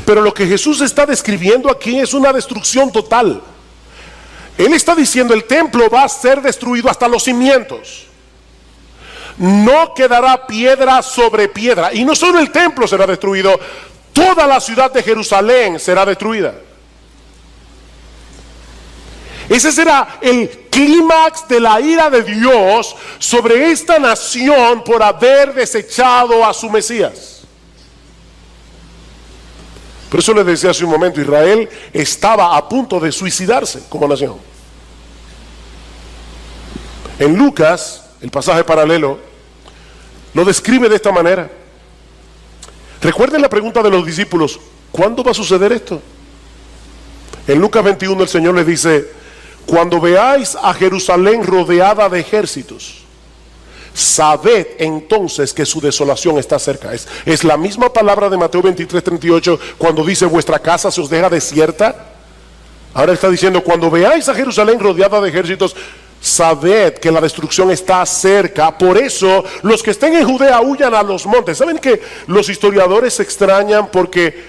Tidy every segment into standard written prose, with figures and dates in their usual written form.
Pero lo que Jesús está describiendo aquí es una destrucción total. Él está diciendo el templo va a ser destruido hasta los cimientos. No quedará piedra sobre piedra. Y no solo el templo será destruido, toda la ciudad de Jerusalén será destruida. Ese será el clímax de la ira de Dios sobre esta nación por haber desechado a su Mesías. Por eso les decía hace un momento, Israel estaba a punto de suicidarse como nación. En Lucas, el pasaje paralelo, lo describe de esta manera. Recuerden la pregunta de los discípulos: ¿cuándo va a suceder esto? En Lucas 21 el Señor les dice: cuando veáis a Jerusalén rodeada de ejércitos, sabed entonces que su desolación está cerca. Es la misma palabra de Mateo 23:38 cuando dice: vuestra casa se os deja desierta. Ahora está diciendo: cuando veáis a Jerusalén rodeada de ejércitos, sabed que la destrucción está cerca. Por eso los que estén en Judea huyan a los montes. ¿Saben que los historiadores se extrañan? Porque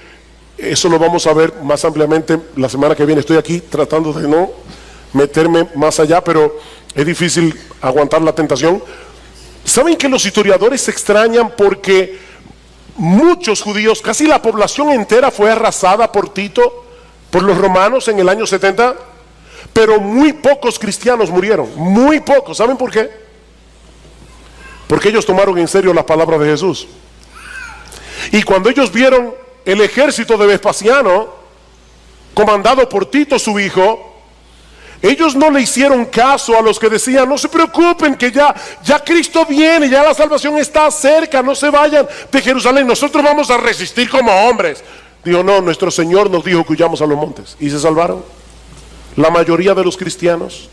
eso lo vamos a ver más ampliamente la semana que viene. Estoy aquí tratando de no meterme más allá, pero es difícil aguantar la tentación. ¿Saben que los historiadores se extrañan porque muchos judíos, casi la población entera fue arrasada por Tito, por los romanos en el año 70? Pero muy pocos cristianos murieron, muy pocos. ¿Saben por qué? Porque ellos tomaron en serio las palabras de Jesús. Y cuando ellos vieron el ejército de Vespasiano, comandado por Tito su hijo, ellos no le hicieron caso a los que decían: no se preocupen, que ya Cristo viene, ya la salvación está cerca, no se vayan de Jerusalén, nosotros vamos a resistir como hombres. Dijo: no, nuestro Señor nos dijo que huyamos a los montes. Y se salvaron la mayoría de los cristianos.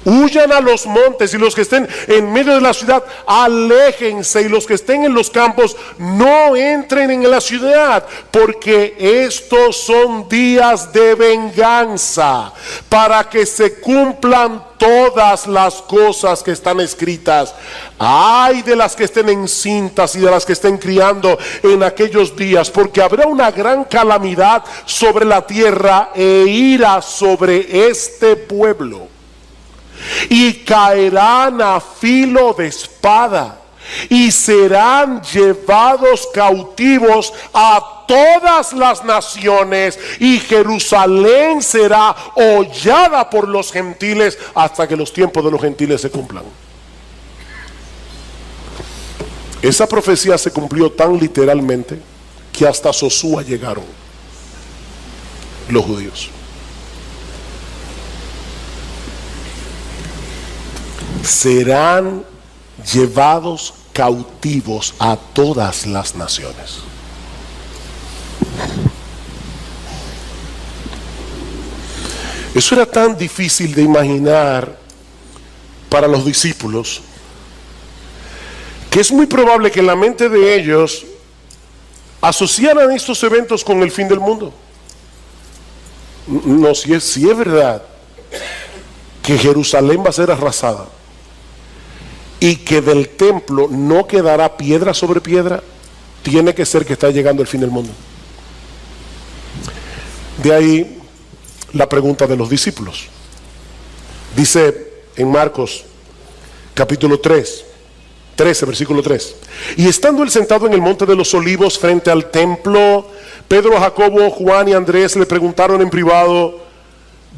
Huyan a los montes, y los que estén en medio de la ciudad, aléjense, y los que estén en los campos, no entren en la ciudad, porque estos son días de venganza, para que se cumplan todas las cosas que están escritas. Ay de las que estén encintas y de las que estén criando en aquellos días, porque habrá una gran calamidad sobre la tierra e ira sobre este pueblo. Y caerán a filo de espada, y serán llevados cautivos a todas las naciones, y Jerusalén será hollada por los gentiles hasta que los tiempos de los gentiles se cumplan. Esa profecía se cumplió tan literalmente que hasta Sosúa llegaron los judíos. Serán llevados cautivos a todas las naciones. Eso era tan difícil de imaginar para los discípulos, que es muy probable que en la mente de ellos asociaran estos eventos con el fin del mundo. No, si es verdad que Jerusalén va a ser arrasada y que del templo no quedará piedra sobre piedra, tiene que ser que está llegando el fin del mundo. De ahí la pregunta de los discípulos. Dice en Marcos capítulo 13 versículo 3: y estando él sentado en el monte de los olivos frente al templo, Pedro, Jacobo, Juan y Andrés le preguntaron en privado: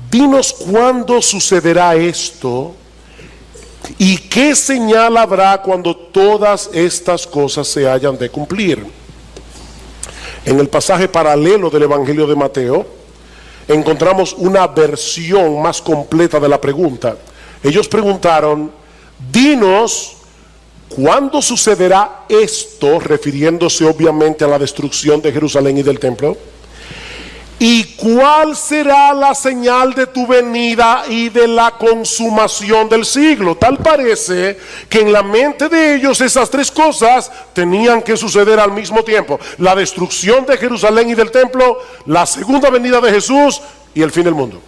dinos cuándo sucederá esto, y qué señal habrá cuando todas estas cosas se hayan de cumplir. En el pasaje paralelo del Evangelio de Mateo encontramos una versión más completa de la pregunta. Ellos preguntaron: dinos cuándo sucederá esto, refiriéndose obviamente a la destrucción de Jerusalén y del templo. ¿Y cuál será la señal de tu venida y de la consumación del siglo? Tal parece que en la mente de ellos esas tres cosas tenían que suceder al mismo tiempo: la destrucción de Jerusalén y del templo, la segunda venida de Jesús y el fin del mundo.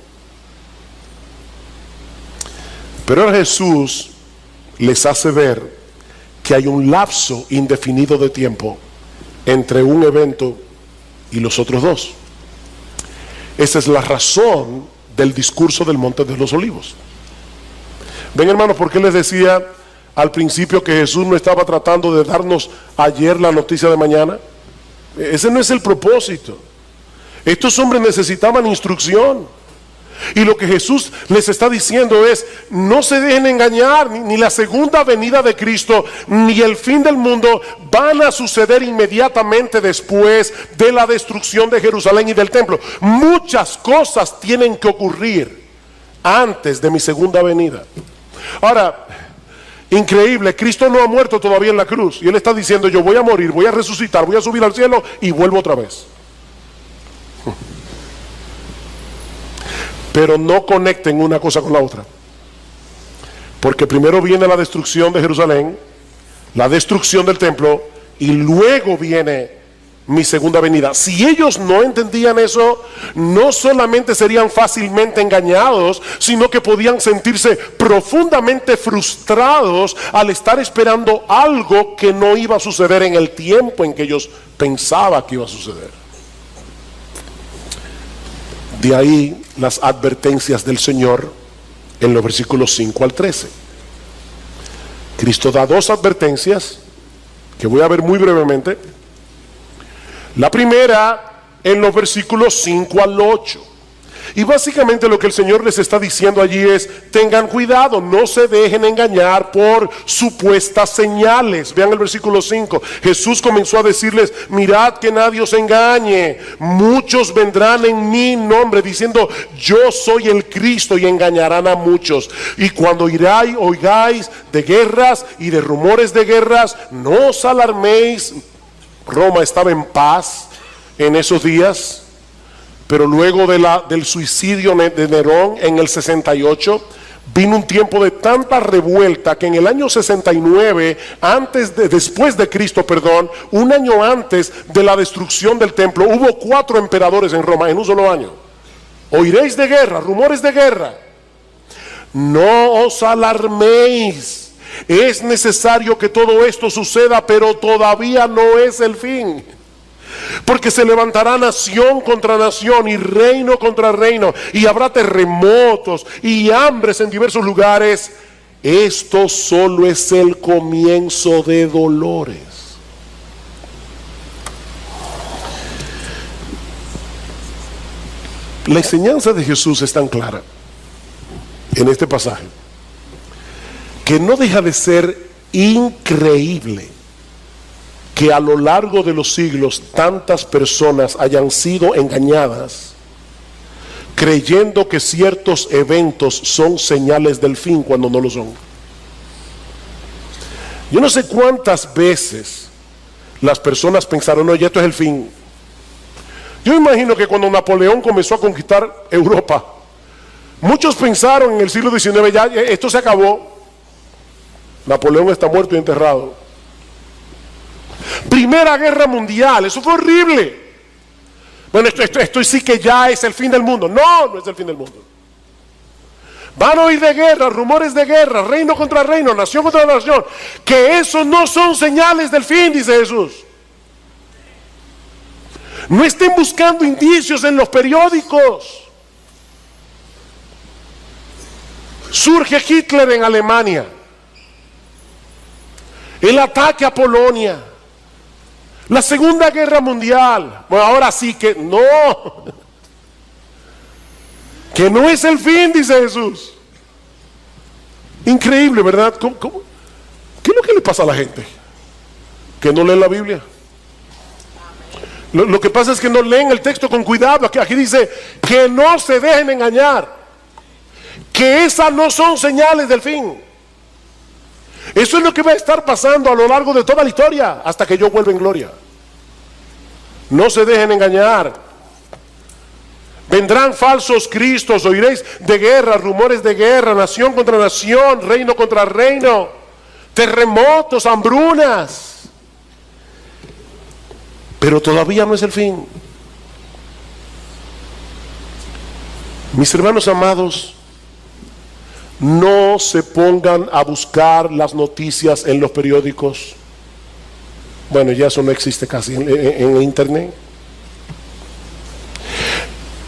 Pero Jesús les hace ver que hay un lapso indefinido de tiempo entre un evento y los otros dos. Esa es la razón del discurso del Monte de los Olivos. Ven, hermanos, ¿por qué les decía al principio que Jesús no estaba tratando de darnos ayer la noticia de mañana? Ese no es el propósito. Estos hombres necesitaban instrucción. Y lo que Jesús les está diciendo es: no se dejen engañar, ni la segunda venida de Cristo, ni el fin del mundo van a suceder inmediatamente después de la destrucción de Jerusalén y del templo. Muchas cosas tienen que ocurrir antes de mi segunda venida. Ahora, increíble, Cristo no ha muerto todavía en la cruz, y Él está diciendo: yo voy a morir, voy a resucitar, voy a subir al cielo y vuelvo otra vez. Pero no conecten una cosa con la otra, porque primero viene la destrucción de Jerusalén, la destrucción del templo, y luego viene mi segunda venida. Si ellos no entendían eso, no solamente serían fácilmente engañados, sino que podían sentirse profundamente frustrados al estar esperando algo que no iba a suceder en el tiempo en que ellos pensaban que iba a suceder. De ahí las advertencias del Señor en los versículos 5 al 13. Cristo da dos advertencias que voy a ver muy brevemente. La primera en los versículos 5 al 8. Y básicamente lo que el Señor les está diciendo allí es: tengan cuidado, no se dejen engañar por supuestas señales. Vean el versículo 5. Jesús comenzó a decirles: mirad que nadie os engañe. Muchos vendrán en mi nombre diciendo: yo soy el Cristo, y engañarán a muchos. Y cuando oigáis de guerras y de rumores de guerras, no os alarméis. Roma estaba en paz en esos días. Pero luego del suicidio de Nerón en el 68, vino un tiempo de tanta revuelta que en el año 69, después de Cristo, un año antes de la destrucción del templo, hubo 4 emperadores en Roma en un solo año. Oiréis de guerra, rumores de guerra. No os alarméis. Es necesario que todo esto suceda, pero todavía no es el fin. Porque se levantará nación contra nación y reino contra reino, y habrá terremotos y hambres en diversos lugares. Esto solo es el comienzo de dolores. La enseñanza de Jesús es tan clara en este pasaje que no deja de ser increíble que a lo largo de los siglos tantas personas hayan sido engañadas creyendo que ciertos eventos son señales del fin cuando no lo son. Yo no sé cuántas veces las personas pensaron: no, ya esto es el fin. Yo imagino que cuando Napoleón comenzó a conquistar Europa, muchos pensaron en el siglo XIX: ya esto se acabó, Napoleón está muerto y enterrado. Primera Guerra Mundial, eso fue horrible. Bueno, esto sí que ya es el fin del mundo. No, no es el fin del mundo. Van a oír de guerra, rumores de guerra, reino contra reino, nación contra nación. Que eso no son señales del fin, dice Jesús. No estén buscando indicios en los periódicos. Surge Hitler en Alemania, el ataque a Polonia, la Segunda Guerra Mundial. Bueno, ahora sí que no es el fin, dice Jesús. Increíble, ¿verdad? ¿Cómo? ¿Qué es lo que le pasa a la gente? Que no leen la Biblia. Lo que pasa es que no leen el texto con cuidado. Aquí dice que no se dejen engañar, que esas no son señales del fin. Eso es lo que va a estar pasando a lo largo de toda la historia hasta que yo vuelva en gloria. No se dejen engañar. Vendrán falsos cristos, oiréis de guerra, rumores de guerra, nación contra nación, reino contra reino, terremotos, hambrunas. Pero todavía no es el fin. Mis hermanos amados, no se pongan a buscar las noticias en los periódicos. Bueno, ya eso no existe casi en internet.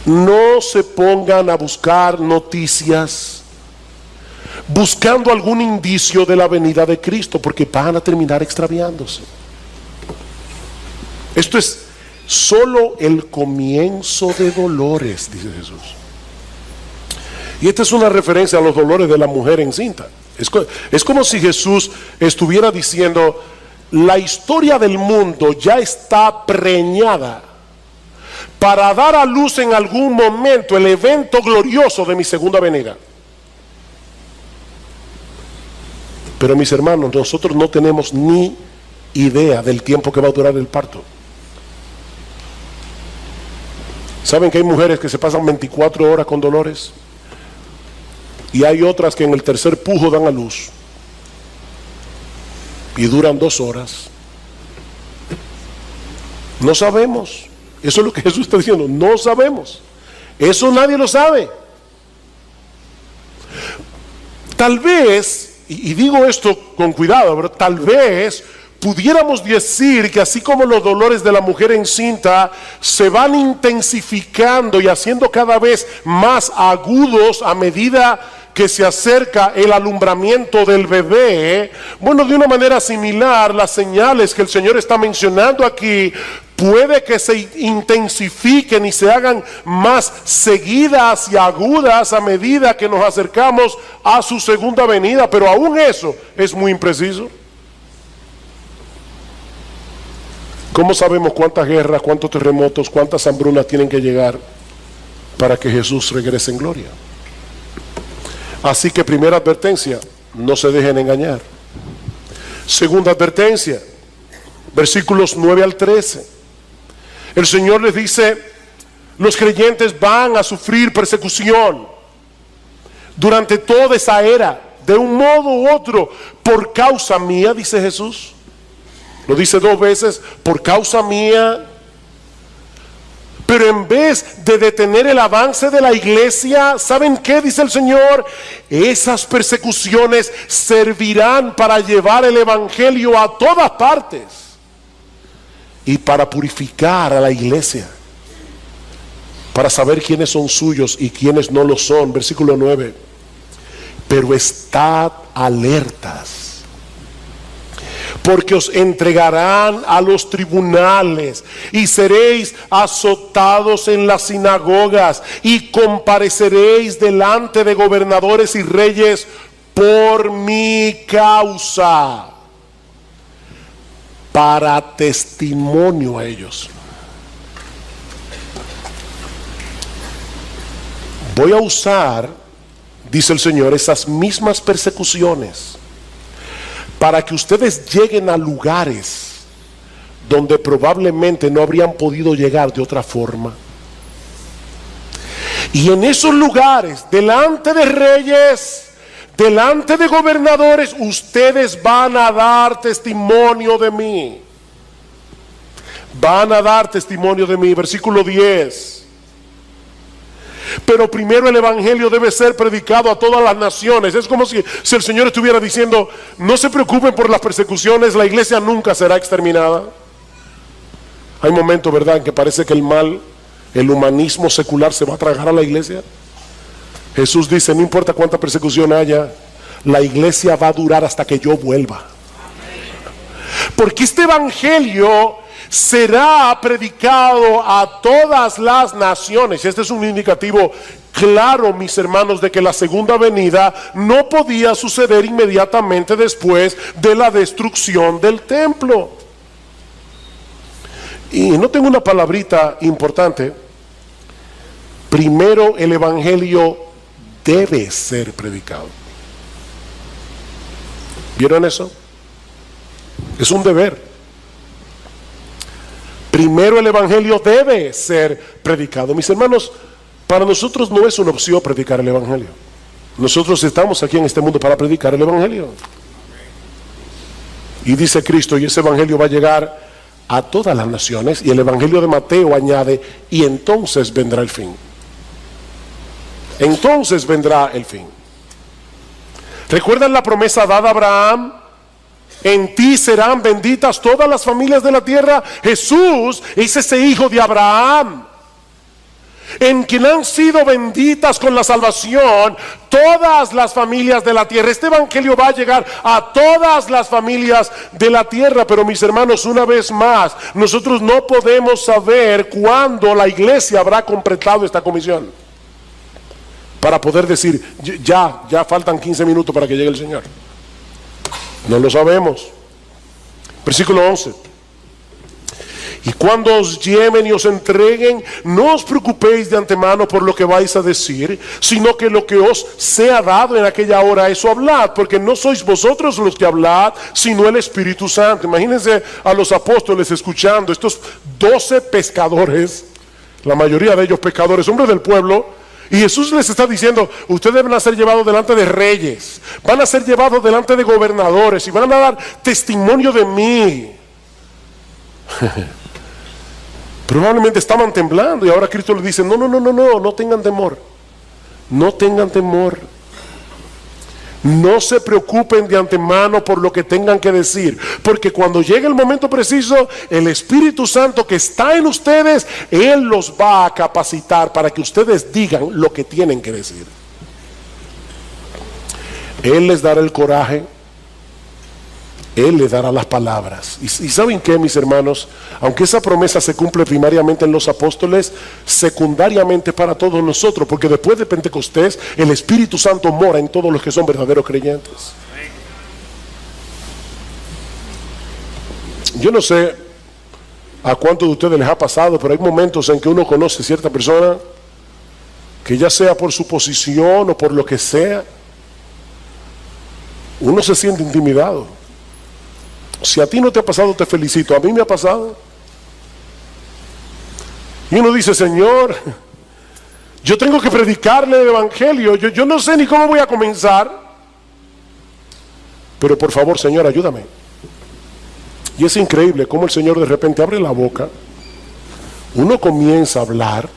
No se pongan a buscar noticias buscando algún indicio de la venida de Cristo, porque van a terminar extraviándose. Esto es solo el comienzo de dolores, dice Jesús. Y esta es una referencia a los dolores de la mujer encinta. Es como si Jesús estuviera diciendo: la historia del mundo ya está preñada para dar a luz en algún momento el evento glorioso de mi segunda venida. Pero mis hermanos, nosotros no tenemos ni idea del tiempo que va a durar el parto. ¿Saben que hay mujeres que se pasan 24 horas con dolores? Y hay otras que en el tercer pujo dan a luz y duran 2 horas. No sabemos. Eso es lo que Jesús está diciendo. No sabemos. Eso nadie lo sabe. Tal vez, y digo esto con cuidado, pero tal vez pudiéramos decir que así como los dolores de la mujer encinta se van intensificando y haciendo cada vez más agudos a medida que se acerca el alumbramiento del bebé, bueno, de una manera similar, las señales que el Señor está mencionando aquí puede que se intensifiquen y se hagan más seguidas y agudas a medida que nos acercamos a su segunda venida, pero aún eso es muy impreciso. ¿Cómo sabemos cuántas guerras, cuántos terremotos, cuántas hambrunas tienen que llegar para que Jesús regrese en gloria? Así que primera advertencia, no se dejen engañar. Segunda advertencia, versículos 9 al 13. El Señor les dice: los creyentes van a sufrir persecución durante toda esa era, de un modo u otro, por causa mía, dice Jesús. Lo dice 2 veces, por causa mía. Pero en vez de detener el avance de la iglesia, ¿saben qué dice el Señor? Esas persecuciones servirán para llevar el evangelio a todas partes y para purificar a la iglesia, para saber quiénes son suyos y quiénes no lo son. Versículo 9. Pero estad alertas, porque os entregarán a los tribunales y seréis azotados en las sinagogas y compareceréis delante de gobernadores y reyes por mi causa, para testimonio a ellos. Voy a usar, dice el Señor, esas mismas persecuciones para que ustedes lleguen a lugares donde probablemente no habrían podido llegar de otra forma. Y en esos lugares, delante de reyes, delante de gobernadores, ustedes van a dar testimonio de mí. Van a dar testimonio de mí. Versículo 10. Pero primero el evangelio debe ser predicado a todas las naciones. Es como si el Señor estuviera diciendo: no se preocupen por las persecuciones, la iglesia nunca será exterminada. Hay momentos, ¿verdad?, en que parece que el mal, el humanismo secular se va a tragar a la iglesia. Jesús dice: no importa cuánta persecución haya, la iglesia va a durar hasta que yo vuelva. Porque este evangelio será predicado a todas las naciones. Este es un indicativo claro, mis hermanos, de que la segunda venida no podía suceder inmediatamente después de la destrucción del templo. Y no tengo una palabrita importante. Primero el evangelio debe ser predicado. ¿Vieron eso? Es un deber. Primero el evangelio debe ser predicado. Mis hermanos, para nosotros no es una opción predicar el evangelio. Nosotros estamos aquí en este mundo para predicar el evangelio. Y dice Cristo, y ese evangelio va a llegar a todas las naciones. Y el evangelio de Mateo añade: y entonces vendrá el fin. Entonces vendrá el fin. ¿Recuerdan la promesa dada a Abraham? En ti serán benditas todas las familias de la tierra. Jesús es ese hijo de Abraham. en quien han sido benditas con la salvación todas las familias de la tierra. Este evangelio va a llegar a todas las familias de la tierra. Pero mis hermanos, una vez más, nosotros no podemos saber cuándo la iglesia habrá completado esta comisión para poder decir, ya faltan 15 minutos para que llegue el Señor. No lo sabemos. Versículo 11. Y cuando os lleven y os entreguen, no os preocupéis de antemano por lo que vais a decir, sino que lo que os sea dado en aquella hora, eso hablad, porque no sois vosotros los que hablad, sino el Espíritu Santo. Imagínense a los apóstoles escuchando, estos 12 pescadores, la mayoría de ellos pescadores, hombres del pueblo, y Jesús les está diciendo, ustedes van a ser llevados delante de reyes, van a ser llevados delante de gobernadores, y van a dar testimonio de mí. Probablemente estaban temblando, y ahora Cristo les dice, no tengan temor, no tengan temor, no se preocupen de antemano por lo que tengan que decir, porque cuando llegue el momento preciso, el Espíritu Santo que está en ustedes, Él los va a capacitar para que ustedes digan lo que tienen que decir. Él les dará el coraje, Él les dará las palabras. Y ¿saben qué, mis hermanos? Aunque esa promesa se cumple primariamente en los apóstoles, secundariamente para todos nosotros, porque después de Pentecostés el Espíritu Santo mora en todos los que son verdaderos creyentes. Yo no sé a cuántos de ustedes les ha pasado, pero hay momentos en que uno conoce a cierta persona que, ya sea por su posición o por lo que sea, uno se siente intimidado. Si a ti no te ha pasado, te felicito. A mí me ha pasado. Y uno dice, Señor, yo tengo que predicarle el evangelio. Yo no sé ni cómo voy a comenzar. Pero por favor, Señor, ayúdame. Y es increíble cómo el Señor de repente abre la boca. Uno comienza a hablar.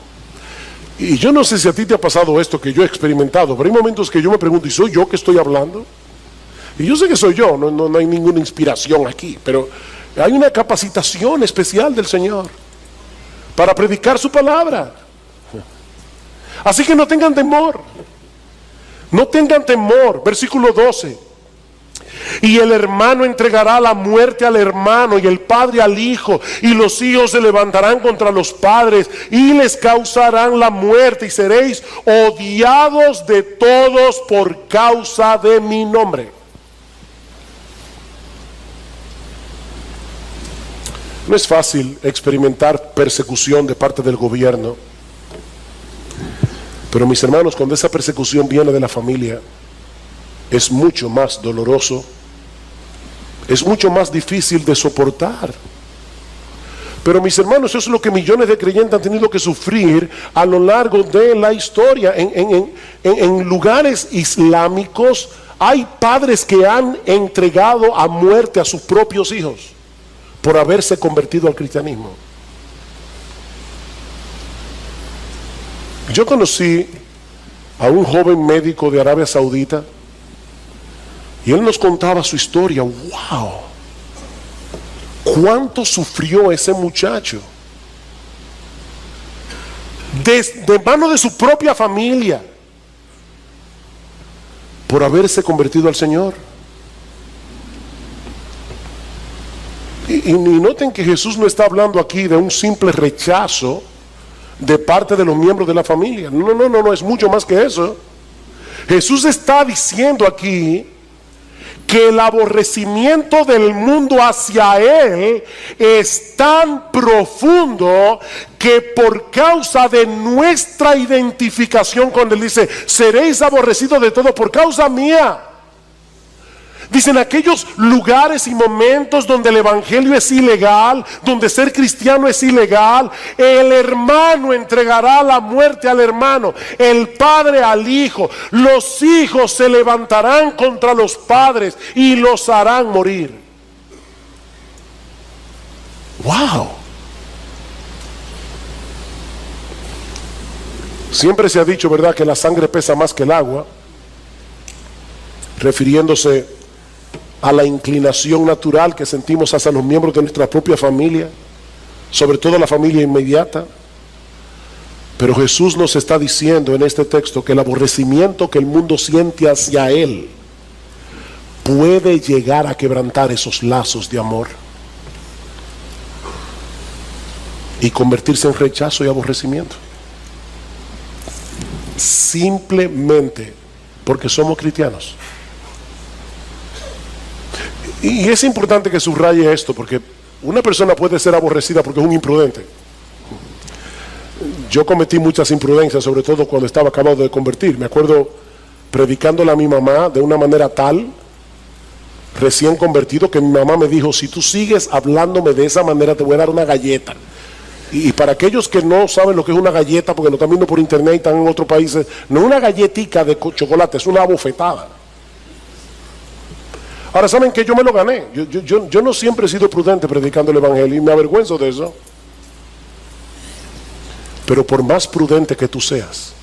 Y yo no sé si a ti te ha pasado esto que yo he experimentado, pero hay momentos que yo me pregunto, ¿y soy yo que estoy hablando? Y yo sé que soy yo, no hay ninguna inspiración aquí, pero hay una capacitación especial del Señor para predicar su palabra. Así que no tengan temor, no tengan temor. Versículo 12. Y el hermano entregará la muerte al hermano, y el padre al hijo, y los hijos se levantarán contra los padres y les causarán la muerte, y seréis odiados de todos por causa de mi nombre. No es fácil experimentar persecución de parte del gobierno, pero mis hermanos, cuando esa persecución viene de la familia, es mucho más doloroso, es mucho más difícil de soportar. Pero mis hermanos, eso es lo que millones de creyentes han tenido que sufrir a lo largo de la historia. En lugares islámicos hay padres que han entregado a muerte a sus propios hijos por haberse convertido al cristianismo. Yo conocí a un joven médico de Arabia Saudita y él nos contaba su historia. ¡Wow! ¿Cuánto sufrió ese muchacho? De mano de su propia familia por haberse convertido al Señor. Y noten que Jesús no está hablando aquí de un simple rechazo de parte de los miembros de la familia. No, es mucho más que eso. Jesús está diciendo aquí que el aborrecimiento del mundo hacia Él es tan profundo que por causa de nuestra identificación con Él, dice, seréis aborrecidos de todo por causa mía. Dicen aquellos lugares y momentos donde el evangelio es ilegal, donde ser cristiano es ilegal, el hermano entregará la muerte al hermano, el padre al hijo, los hijos se levantarán contra los padres y los harán morir. ¡Wow! Siempre se ha dicho, ¿verdad?, que la sangre pesa más que el agua, refiriéndose a la inclinación natural que sentimos hacia los miembros de nuestra propia familia, sobre todo la familia inmediata. Pero Jesús nos está diciendo en este texto que el aborrecimiento que el mundo siente hacia Él puede llegar a quebrantar esos lazos de amor y convertirse en rechazo y aborrecimiento, simplemente porque somos cristianos. Y es importante que subraye esto, porque una persona puede ser aborrecida porque es un imprudente. Yo cometí muchas imprudencias, sobre todo cuando estaba acabado de convertir. Me acuerdo predicándole a mi mamá de una manera tal, recién convertido, que mi mamá me dijo: si tú sigues hablándome de esa manera te voy a dar una galleta. Y para aquellos que no saben lo que es una galleta, porque lo están viendo por internet y están en otros países, no es una galletica de chocolate, es una bofetada. Ahora, ¿saben que yo me lo gané? Yo no siempre he sido prudente predicando el evangelio y me avergüenzo de eso. Pero por más prudente que tú seas,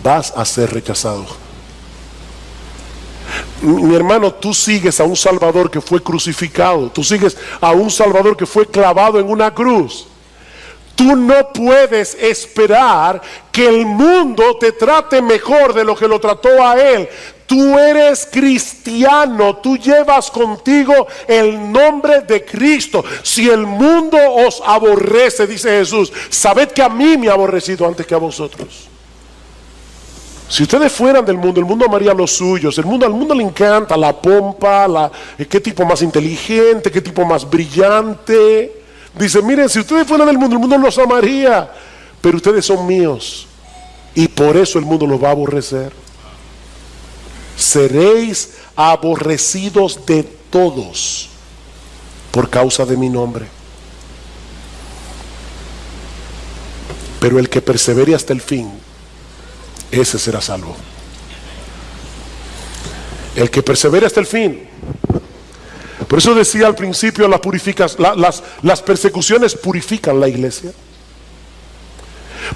vas a ser rechazado. Mi hermano, tú sigues a un Salvador que fue crucificado. Tú sigues a un Salvador que fue clavado en una cruz. Tú no puedes esperar que el mundo te trate mejor de lo que lo trató a Él. Tú eres cristiano, tú llevas contigo el nombre de Cristo. Si el mundo os aborrece, dice Jesús, sabed que a mí me ha aborrecido antes que a vosotros. Si ustedes fueran del mundo, el mundo amaría a los suyos. Al mundo le encanta la pompa, qué tipo más inteligente, qué tipo más brillante. Dice: miren, si ustedes fueran del mundo, el mundo los amaría, pero ustedes son míos y por eso el mundo los va a aborrecer. Seréis aborrecidos de todos por causa de mi nombre, pero el que persevere hasta el fin, ese será salvo. El que persevere hasta el fin. Por eso decía al principio, las persecuciones purifican la iglesia,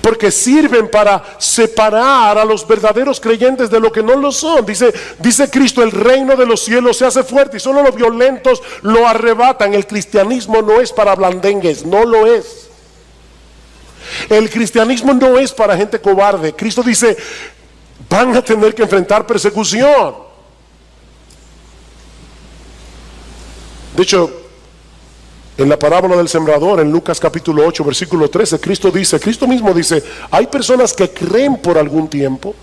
porque sirven para separar a los verdaderos creyentes de lo que no lo son. Dice Cristo: el reino de los cielos se hace fuerte y solo los violentos lo arrebatan. El cristianismo no es para blandengues, no lo es. El cristianismo no es para gente cobarde. Cristo dice: van a tener que enfrentar persecución. De hecho, en la parábola del sembrador, en Lucas capítulo 8, versículo 13, Cristo mismo dice: hay personas que creen por algún tiempo,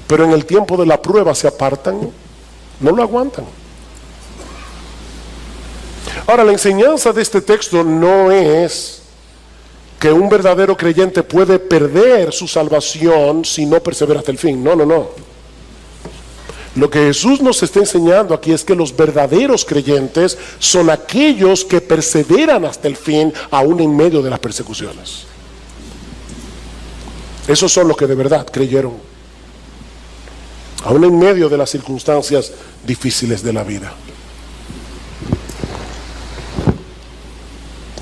pero en el tiempo de la prueba se apartan, no lo aguantan. Ahora, la enseñanza de este texto no es que un verdadero creyente puede perder su salvación si no persevera hasta el fin. No. Lo que Jesús nos está enseñando aquí es que los verdaderos creyentes son aquellos que perseveran hasta el fin, aún en medio de las persecuciones. Esos son los que de verdad creyeron, aún en medio de las circunstancias difíciles de la vida.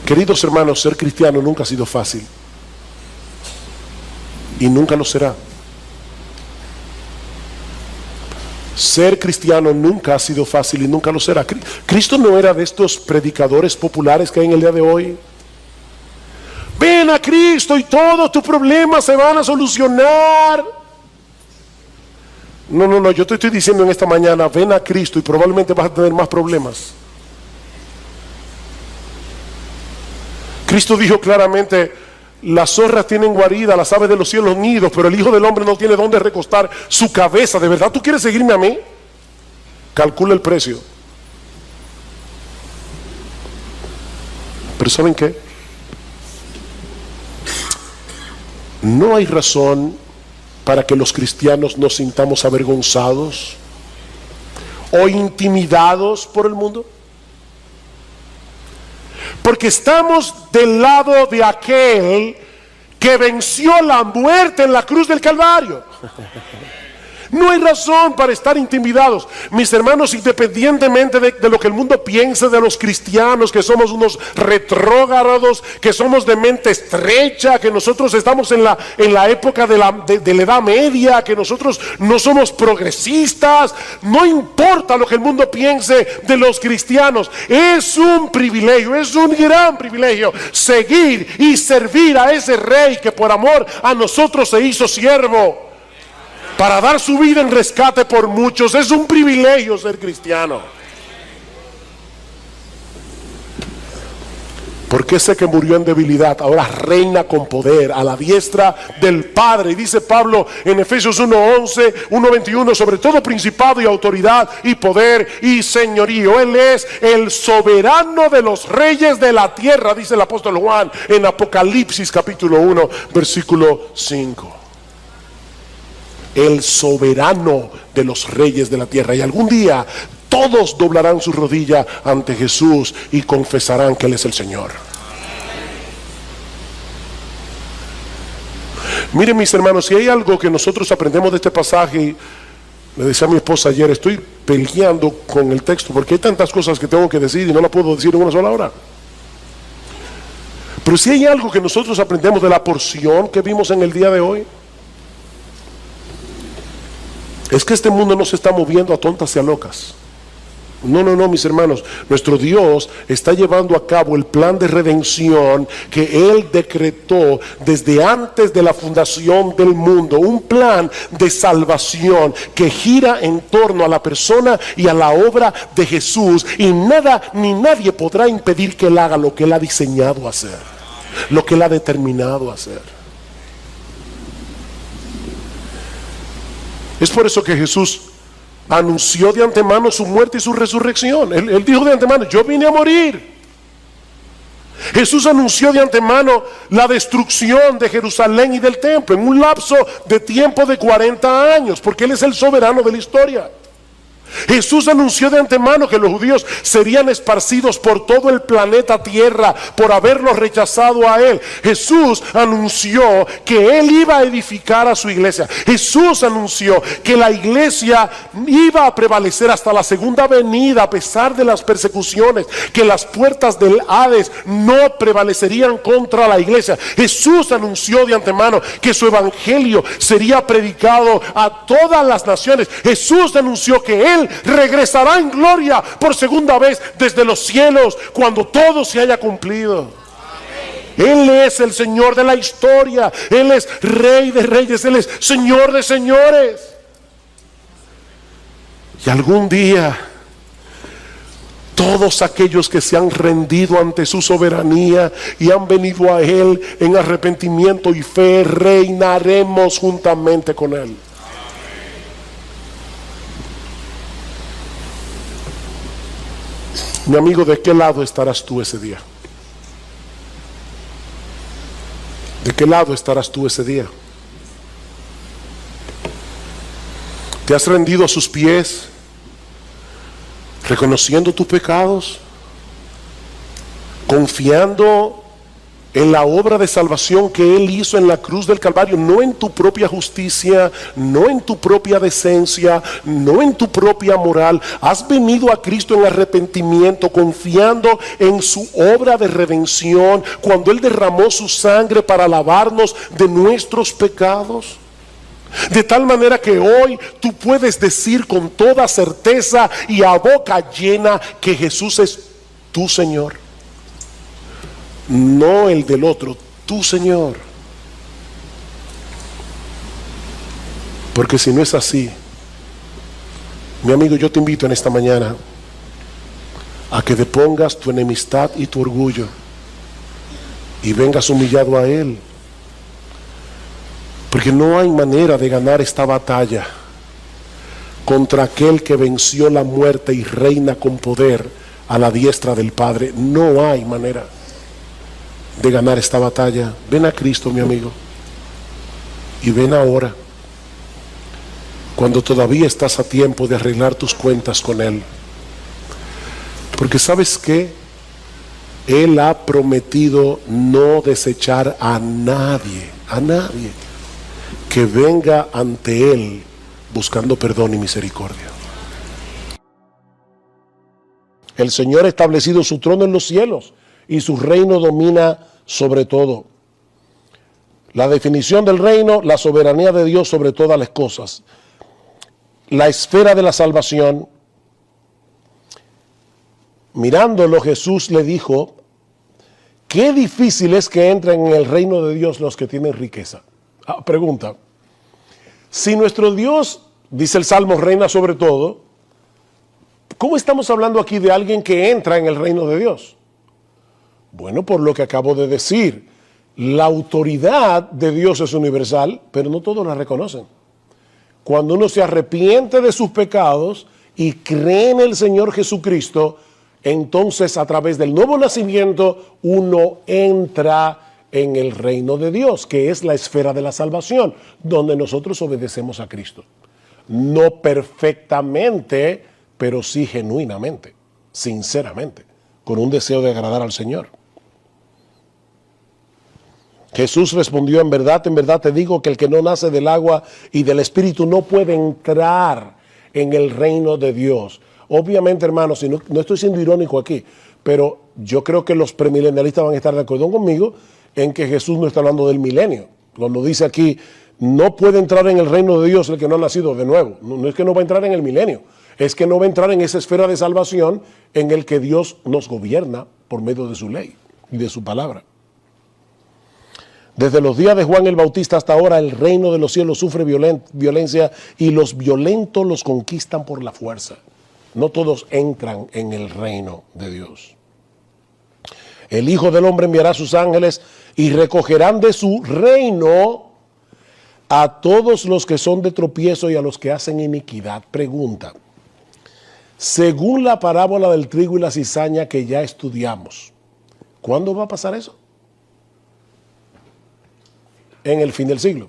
Queridos hermanos, ser cristiano nunca ha sido fácil y nunca lo será. Ser cristiano nunca ha sido fácil y nunca lo será. Cristo no era de estos predicadores populares que hay en el día de hoy. Ven a Cristo y todos tus problemas se van a solucionar. No, yo te estoy diciendo en esta mañana: ven a Cristo y probablemente vas a tener más problemas. Cristo dijo claramente: las zorras tienen guarida, las aves de los cielos nidos, pero el Hijo del Hombre no tiene dónde recostar su cabeza. ¿De verdad tú quieres seguirme a mí? Calcula el precio. Pero ¿saben qué? No hay razón para que los cristianos nos sintamos avergonzados o intimidados por el mundo, porque estamos del lado de aquel que venció la muerte en la cruz del Calvario. No hay razón para estar intimidados. Mis hermanos, independientemente de lo que el mundo piense de los cristianos, que somos unos retrógrados, que somos de mente estrecha, que nosotros estamos en la época de la Edad Media, que nosotros no somos progresistas, no importa lo que el mundo piense de los cristianos. Es un privilegio, es un gran privilegio seguir y servir a ese Rey que por amor a nosotros se hizo siervo para dar su vida en rescate por muchos. Es un privilegio ser cristiano. Porque ese que murió en debilidad ahora reina con poder a la diestra del Padre. Y dice Pablo en Efesios 1:11, 1:21, sobre todo principado y autoridad y poder y señorío. Él es el soberano de los reyes de la tierra, dice el apóstol Juan en Apocalipsis capítulo 1, versículo 5. El soberano de los reyes de la tierra. Y algún día todos doblarán su rodilla ante Jesús y confesarán que Él es el Señor. Miren, mis hermanos, si hay algo que nosotros aprendemos de este pasaje, le decía a mi esposa ayer, estoy peleando con el texto porque hay tantas cosas que tengo que decir y no la puedo decir en una sola hora. Pero si hay algo que nosotros aprendemos de la porción que vimos en el día de hoy, es que este mundo no se está moviendo a tontas y a locas. No, mis hermanos, nuestro Dios está llevando a cabo el plan de redención que Él decretó desde antes de la fundación del mundo. Un plan de salvación que gira en torno a la persona y a la obra de Jesús. Y nada ni nadie podrá impedir que Él haga lo que Él ha diseñado hacer, lo que Él ha determinado hacer. Es por eso que Jesús anunció de antemano su muerte y su resurrección. Él dijo de antemano: yo vine a morir. Jesús anunció de antemano la destrucción de Jerusalén y del templo en un lapso de tiempo de 40 años, porque Él es el soberano de la historia. Jesús anunció de antemano que los judíos serían esparcidos por todo el planeta Tierra por haberlos rechazado a Él. Jesús anunció que Él iba a edificar a su iglesia. Jesús anunció que la iglesia iba a prevalecer hasta la segunda venida a pesar de las persecuciones, que las puertas del Hades no prevalecerían contra la iglesia. Jesús anunció de antemano que su evangelio sería predicado a todas las naciones. Jesús anunció que Él regresará en gloria por segunda vez desde los cielos cuando todo se haya cumplido. Él es el Señor de la historia. Él es Rey de reyes. Él es Señor de señores. Y algún día todos aquellos que se han rendido ante su soberanía y han venido a Él en arrepentimiento y fe, reinaremos juntamente con Él. Mi amigo, ¿de qué lado estarás tú ese día? ¿De qué lado estarás tú ese día? ¿Te has rendido a sus pies, reconociendo tus pecados, confiando en la obra de salvación que Él hizo en la cruz del Calvario? No en tu propia justicia, no en tu propia decencia, no en tu propia moral. Has venido a Cristo en arrepentimiento, confiando en su obra de redención, cuando Él derramó su sangre para lavarnos de nuestros pecados. De tal manera que hoy tú puedes decir con toda certeza y a boca llena que Jesús es tu Señor. No el del otro, tu Señor. Porque si no es así, mi amigo, yo te invito en esta mañana a que depongas tu enemistad y tu orgullo y vengas humillado a Él. Porque no hay manera de ganar esta batalla contra aquel que venció la muerte y reina con poder a la diestra del Padre. No hay manera de ganar esta batalla. Ven a Cristo, mi amigo, y ven ahora, cuando todavía estás a tiempo de arreglar tus cuentas con Él. Porque ¿sabes qué? Él ha prometido no desechar a nadie que venga ante Él buscando perdón y misericordia. El Señor ha establecido su trono en los cielos y su reino domina sobre todo. La definición del reino, la soberanía de Dios sobre todas las cosas. La esfera de la salvación. Mirándolo, Jesús le dijo, qué difícil es que entren en el reino de Dios los que tienen riqueza. Pregunta, si nuestro Dios, dice el Salmo, reina sobre todo, ¿cómo estamos hablando aquí de alguien que entra en el reino de Dios? Bueno, por lo que acabo de decir, la autoridad de Dios es universal, pero no todos la reconocen. Cuando uno se arrepiente de sus pecados y cree en el Señor Jesucristo, entonces a través del nuevo nacimiento uno entra en el reino de Dios, que es la esfera de la salvación, donde nosotros obedecemos a Cristo. No perfectamente, pero sí genuinamente, sinceramente, con un deseo de agradar al Señor. Jesús respondió, en verdad te digo que el que no nace del agua y del Espíritu no puede entrar en el reino de Dios. Obviamente, hermanos, no estoy siendo irónico aquí, pero yo creo que los premilenialistas van a estar de acuerdo conmigo en que Jesús no está hablando del milenio. Cuando dice aquí, no puede entrar en el reino de Dios el que no ha nacido de nuevo. No es que no va a entrar en el milenio, es que no va a entrar en esa esfera de salvación en el que Dios nos gobierna por medio de su ley y de su palabra. Desde los días de Juan el Bautista hasta ahora, el reino de los cielos sufre violencia y los violentos los conquistan por la fuerza. No todos entran en el reino de Dios. El Hijo del Hombre enviará a sus ángeles y recogerán de su reino a todos los que son de tropiezo y a los que hacen iniquidad. Pregunta, según la parábola del trigo y la cizaña que ya estudiamos, ¿cuándo va a pasar eso? En el fin del siglo.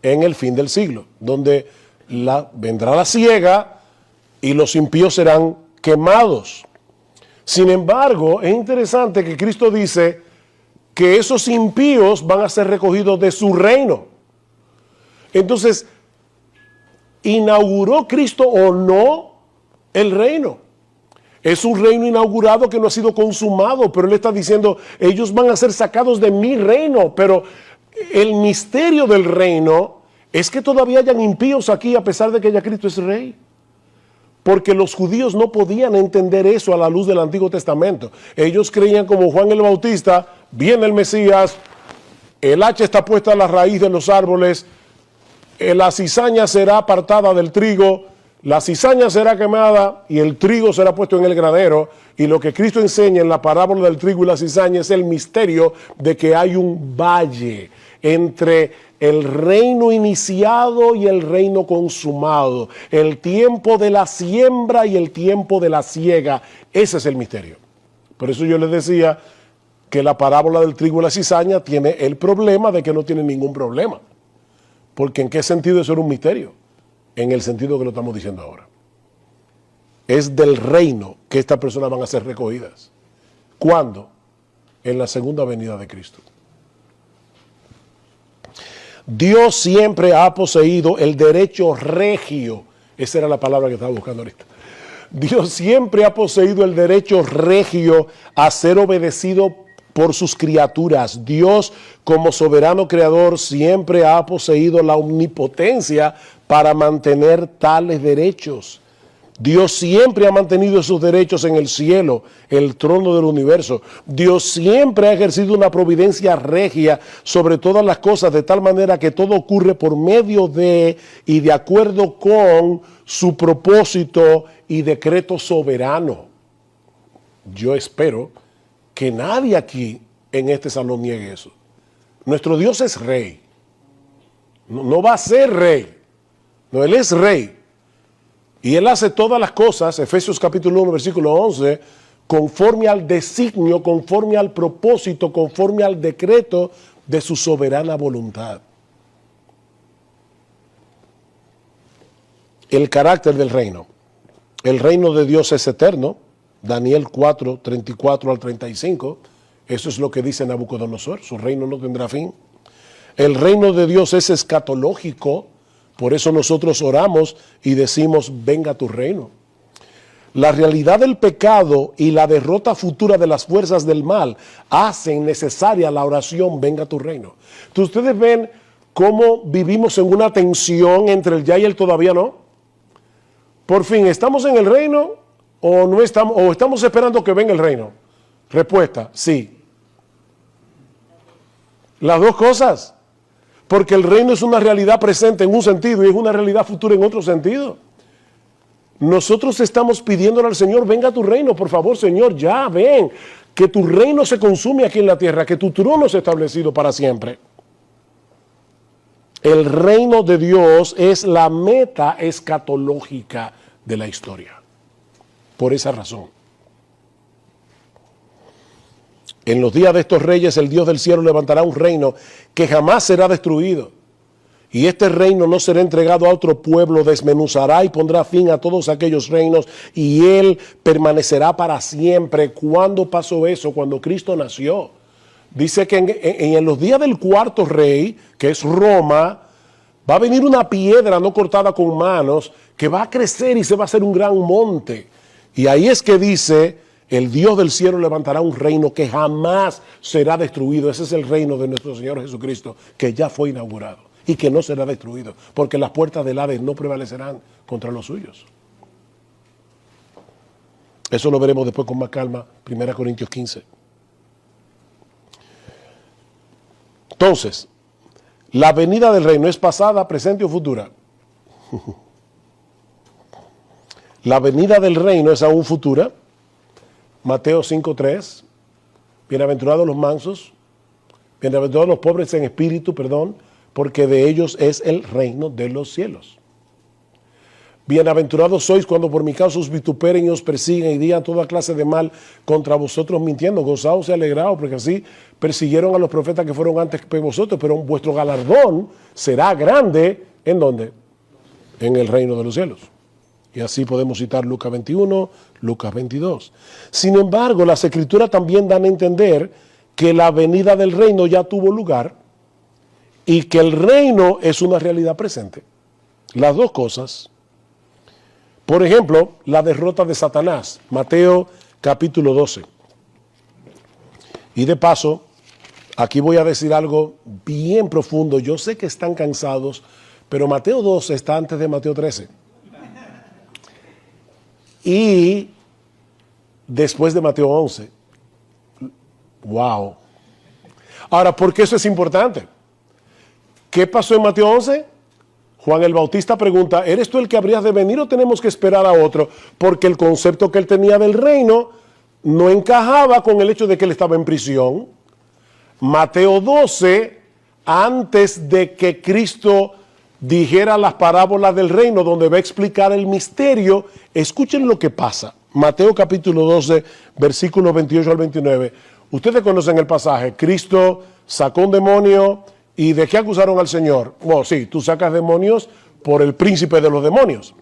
En el fin del siglo, donde vendrá la siega y los impíos serán quemados. Sin embargo, es interesante que Cristo dice que esos impíos van a ser recogidos de su reino. Entonces, ¿inauguró Cristo o no el reino? Es un reino inaugurado que no ha sido consumado, pero Él está diciendo, ellos van a ser sacados de mi reino, pero el misterio del reino es que todavía hayan impíos aquí a pesar de que ya Cristo es rey. Porque los judíos no podían entender eso a la luz del Antiguo Testamento. Ellos creían como Juan el Bautista, viene el Mesías, el hacha está puesta a la raíz de los árboles, la cizaña será apartada del trigo, la cizaña será quemada y el trigo será puesto en el granero. Y lo que Cristo enseña en la parábola del trigo y la cizaña es el misterio de que hay un valle entre el reino iniciado y el reino consumado, el tiempo de la siembra y el tiempo de la siega. Ese es el misterio. Por eso yo les decía que la parábola del trigo y la cizaña tiene el problema de que no tiene ningún problema. Porque ¿en qué sentido eso era un misterio? En el sentido que lo estamos diciendo ahora. Es del reino que estas personas van a ser recogidas. ¿Cuándo? En la segunda venida de Cristo. Dios siempre ha poseído el derecho regio. Esa era la palabra que estaba buscando ahorita. Dios siempre ha poseído el derecho regio a ser obedecido por sus criaturas. Dios, como soberano creador, siempre ha poseído la omnipotencia para mantener tales derechos. Dios siempre ha mantenido esos derechos en el cielo, el trono del universo. Dios siempre ha ejercido una providencia regia sobre todas las cosas, de tal manera que todo ocurre por medio de y de acuerdo con su propósito y decreto soberano. Yo espero que nadie aquí en este salón niegue eso. Nuestro Dios es rey. No va a ser rey. No, Él es rey. Y Él hace todas las cosas, Efesios capítulo 1, versículo 11, conforme al designio, conforme al propósito, conforme al decreto de su soberana voluntad. El carácter del reino. El reino de Dios es eterno. Daniel 4, 34 al 35. Eso es lo que dice Nabucodonosor. Su reino no tendrá fin. El reino de Dios es escatológico. Por eso nosotros oramos y decimos, venga tu reino. La realidad del pecado y la derrota futura de las fuerzas del mal hacen necesaria la oración, venga tu reino. Entonces ustedes ven cómo vivimos en una tensión entre el ya y el todavía no. Por fin, ¿estamos en el reino o no estamos, o estamos esperando que venga el reino? Respuesta, sí. Las dos cosas. Porque el reino es una realidad presente en un sentido y es una realidad futura en otro sentido. Nosotros estamos pidiéndole al Señor, venga tu reino, por favor, Señor, ya ven, que tu reino se consume aquí en la tierra, que tu trono es establecido para siempre. El reino de Dios es la meta escatológica de la historia. Por esa razón. En los días de estos reyes, el Dios del cielo levantará un reino que jamás será destruido. Y este reino no será entregado a otro pueblo, desmenuzará y pondrá fin a todos aquellos reinos, y él permanecerá para siempre. ¿Cuándo pasó eso? Cuando Cristo nació. Dice que en los días del cuarto rey, que es Roma, va a venir una piedra no cortada con manos, que va a crecer y se va a hacer un gran monte. Y ahí es que dice, el Dios del cielo levantará un reino que jamás será destruido. Ese es el reino de nuestro Señor Jesucristo, que ya fue inaugurado y que no será destruido, porque las puertas del Hades no prevalecerán contra los suyos. Eso lo veremos después con más calma, 1 Corintios 15. Entonces, ¿la venida del reino es pasada, presente o futura? La venida del reino es aún futura. Mateo 5:3, bienaventurados los mansos, bienaventurados los pobres en espíritu, porque de ellos es el reino de los cielos. Bienaventurados sois cuando por mi causa os vituperen y os persiguen y digan toda clase de mal contra vosotros mintiendo. Gozaos y alegraos, porque así persiguieron a los profetas que fueron antes que vosotros, pero vuestro galardón será grande, ¿en dónde? En el reino de los cielos. Y así podemos citar Lucas 21, Lucas 22. Sin embargo, las Escrituras también dan a entender que la venida del reino ya tuvo lugar y que el reino es una realidad presente. Las dos cosas. Por ejemplo, la derrota de Satanás, Mateo capítulo 12. Y de paso, aquí voy a decir algo bien profundo. Yo sé que están cansados, pero Mateo 12 está antes de Mateo 13. Y después de Mateo 11. Wow. Ahora, ¿por qué eso es importante? ¿Qué pasó en Mateo 11? Juan el Bautista pregunta, ¿eres tú el que habrías de venir o tenemos que esperar a otro? Porque el concepto que él tenía del reino no encajaba con el hecho de que él estaba en prisión. Mateo 12, antes de que Cristo dijera las parábolas del reino, donde va a explicar el misterio, escuchen lo que pasa. Mateo capítulo 12, versículos 28 al 29. Ustedes conocen el pasaje. Cristo sacó un demonio. ¿Y de qué acusaron al Señor? Bueno, sí, tú sacas demonios por el príncipe de los demonios.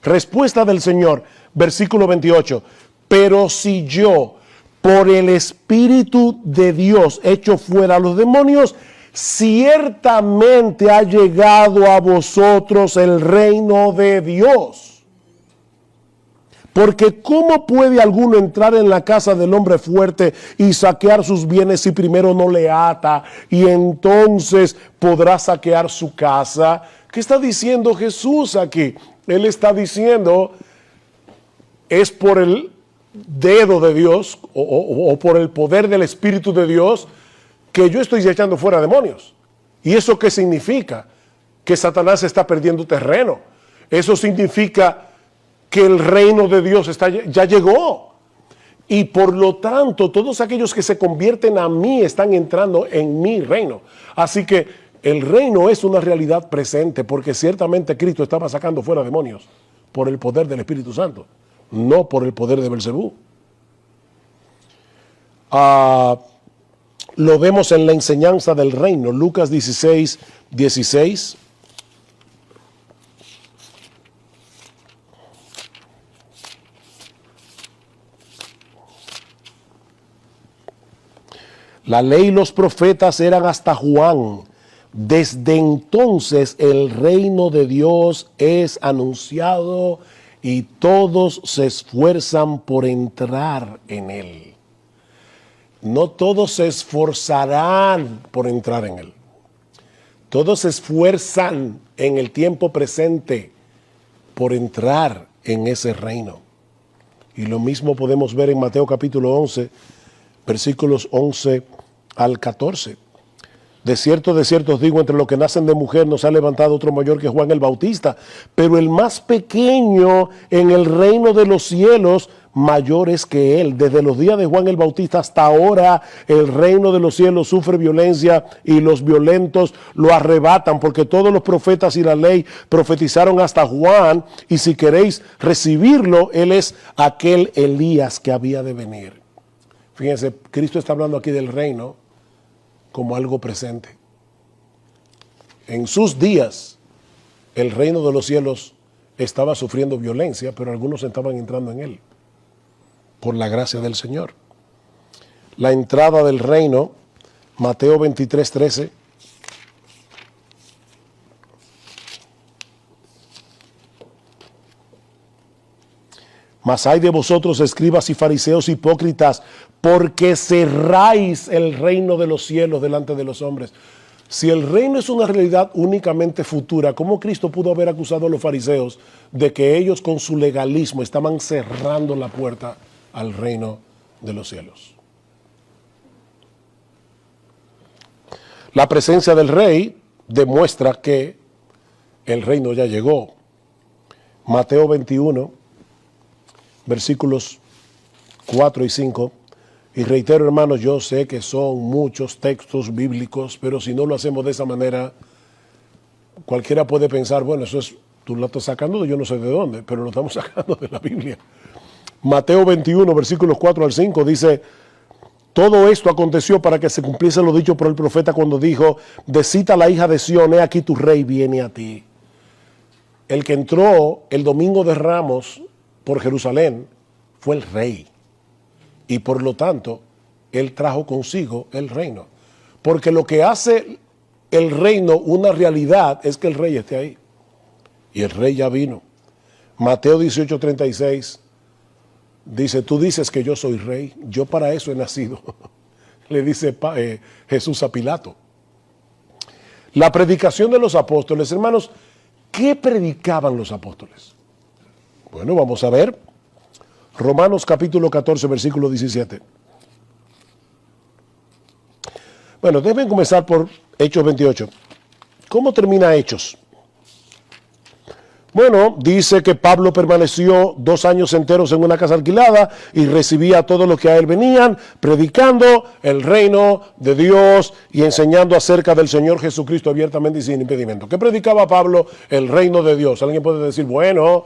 Respuesta del Señor, versículo 28. Pero si yo, por el Espíritu de Dios, echo fuera a los demonios, ciertamente ha llegado a vosotros el reino de Dios. Porque ¿cómo puede alguno entrar en la casa del hombre fuerte y saquear sus bienes si primero no le ata y entonces podrá saquear su casa? ¿Qué está diciendo Jesús aquí? Él está diciendo, es por el dedo de Dios o por el poder del Espíritu de Dios que yo estoy echando fuera demonios. ¿Y eso qué significa? Que Satanás está perdiendo terreno. Eso significa que el reino de Dios ya llegó. Y por lo tanto, todos aquellos que se convierten a mí están entrando en mi reino. Así que el reino es una realidad presente, porque ciertamente Cristo estaba sacando fuera demonios por el poder del Espíritu Santo, no por el poder de Belcebú. Lo vemos en la enseñanza del reino, Lucas 16, 16. La ley y los profetas eran hasta Juan. Desde entonces el reino de Dios es anunciado y todos se esfuerzan por entrar en él. No todos se esforzarán por entrar en él. Todos se esfuerzan en el tiempo presente por entrar en ese reino. Y lo mismo podemos ver en Mateo capítulo 11, versículos 11 al 14. De cierto os digo, entre los que nacen de mujer no se ha levantado otro mayor que Juan el Bautista, pero el más pequeño en el reino de los cielos mayor es que él. Desde los días de Juan el Bautista hasta ahora el reino de los cielos sufre violencia y los violentos lo arrebatan, porque todos los profetas y la ley profetizaron hasta Juan, y si queréis recibirlo, él es aquel Elías que había de venir. Fíjense, Cristo está hablando aquí del reino como algo presente. En sus días, el reino de los cielos estaba sufriendo violencia, pero algunos estaban entrando en él, por la gracia del Señor. La entrada del reino, Mateo 23, 13. Mas hay de vosotros, escribas y fariseos hipócritas, porque cerráis el reino de los cielos delante de los hombres. Si el reino es una realidad únicamente futura, ¿cómo Cristo pudo haber acusado a los fariseos de que ellos con su legalismo estaban cerrando la puerta al reino de los cielos? La presencia del rey demuestra que el reino ya llegó. Mateo 21, versículos 4 y 5. Y reitero, hermanos, yo sé que son muchos textos bíblicos, pero si no lo hacemos de esa manera, cualquiera puede pensar, bueno, eso es, tú lo estás sacando de yo no sé de dónde, pero lo estamos sacando de la Biblia. Mateo 21, versículos 4 al 5, dice: todo esto aconteció para que se cumpliese lo dicho por el profeta cuando dijo: decita la hija de Sión, he aquí tu rey viene a ti. El que entró el domingo de Ramos por Jerusalén fue el rey. Y por lo tanto, él trajo consigo el reino. Porque lo que hace el reino una realidad es que el rey esté ahí. Y el rey ya vino. Mateo 18:36 dice: tú dices que yo soy rey, yo para eso he nacido. Le dice Jesús a Pilato. La predicación de los apóstoles, hermanos, ¿qué predicaban los apóstoles? Bueno, vamos a ver. Romanos capítulo 14, versículo 17. Bueno, déjenme comenzar por Hechos 28. ¿Cómo termina Hechos? Bueno, dice que Pablo permaneció 2 años enteros en una casa alquilada y recibía a todos los que a él venían, predicando el reino de Dios y enseñando acerca del Señor Jesucristo abiertamente y sin impedimento. ¿Qué predicaba Pablo? El reino de Dios. Alguien puede decir, bueno,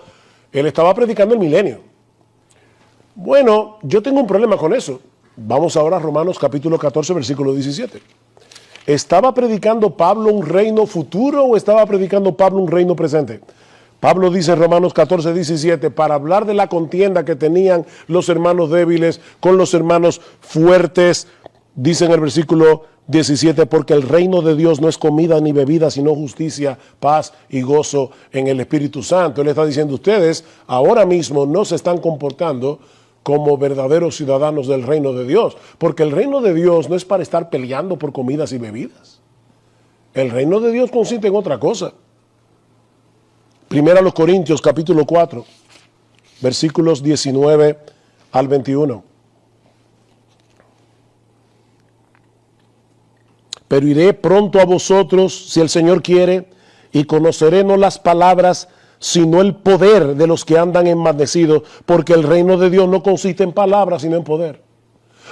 él estaba predicando el milenio. Bueno, yo tengo un problema con eso. Vamos ahora a Romanos capítulo 14, versículo 17. ¿Estaba predicando Pablo un reino futuro o estaba predicando Pablo un reino presente? Pablo dice en Romanos 14, 17, para hablar de la contienda que tenían los hermanos débiles con los hermanos fuertes, dice en el versículo 17, porque el reino de Dios no es comida ni bebida, sino justicia, paz y gozo en el Espíritu Santo. Él está diciendo, ustedes ahora mismo no se están comportando como verdaderos ciudadanos del reino de Dios, porque el reino de Dios no es para estar peleando por comidas y bebidas. El reino de Dios consiste en otra cosa. Primera a los Corintios, capítulo 4, versículos 19 al 21. Pero iré pronto a vosotros, si el Señor quiere, y conoceré no las palabras, sino el poder de los que andan enmandecidos, porque el reino de Dios no consiste en palabras, sino en poder.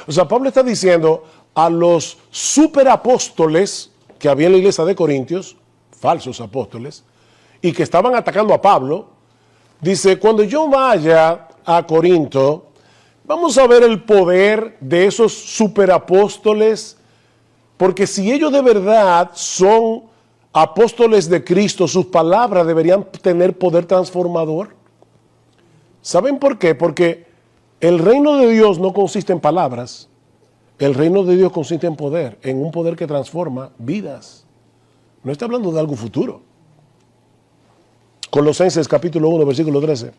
O sea, Pablo está diciendo a los superapóstoles que había en la iglesia de Corintios, falsos apóstoles, y que estaban atacando a Pablo, dice, cuando yo vaya a Corinto, vamos a ver el poder de esos superapóstoles, porque si ellos de verdad son apóstoles de Cristo, sus palabras deberían tener poder transformador. ¿Saben por qué? Porque el reino de Dios no consiste en palabras, el reino de Dios consiste en poder, en un poder que transforma vidas. No está hablando de algo futuro. Colosenses capítulo 1, versículo 13.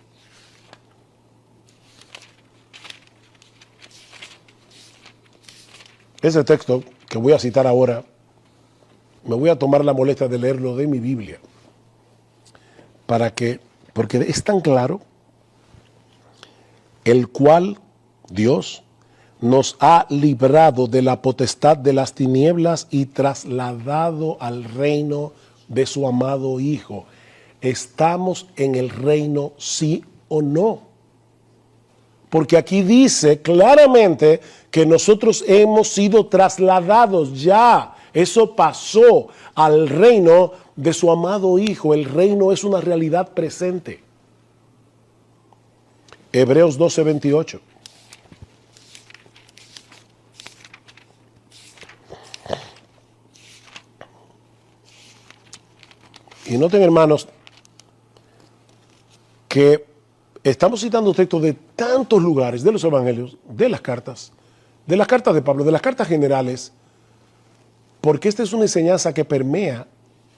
Ese texto que voy a citar ahora, me voy a tomar la molestia de leerlo de mi Biblia. Porque es tan claro, el cual Dios nos ha librado de la potestad de las tinieblas y trasladado al reino de su amado Hijo. ¿Estamos en el reino, sí o no? Porque aquí dice claramente que nosotros hemos sido trasladados ya. Eso pasó al reino de su amado Hijo. El reino es una realidad presente. Hebreos 12:28. Y noten, hermanos, que estamos citando textos de tantos lugares, de los evangelios, de las cartas de Pablo, de las cartas generales, porque esta es una enseñanza que permea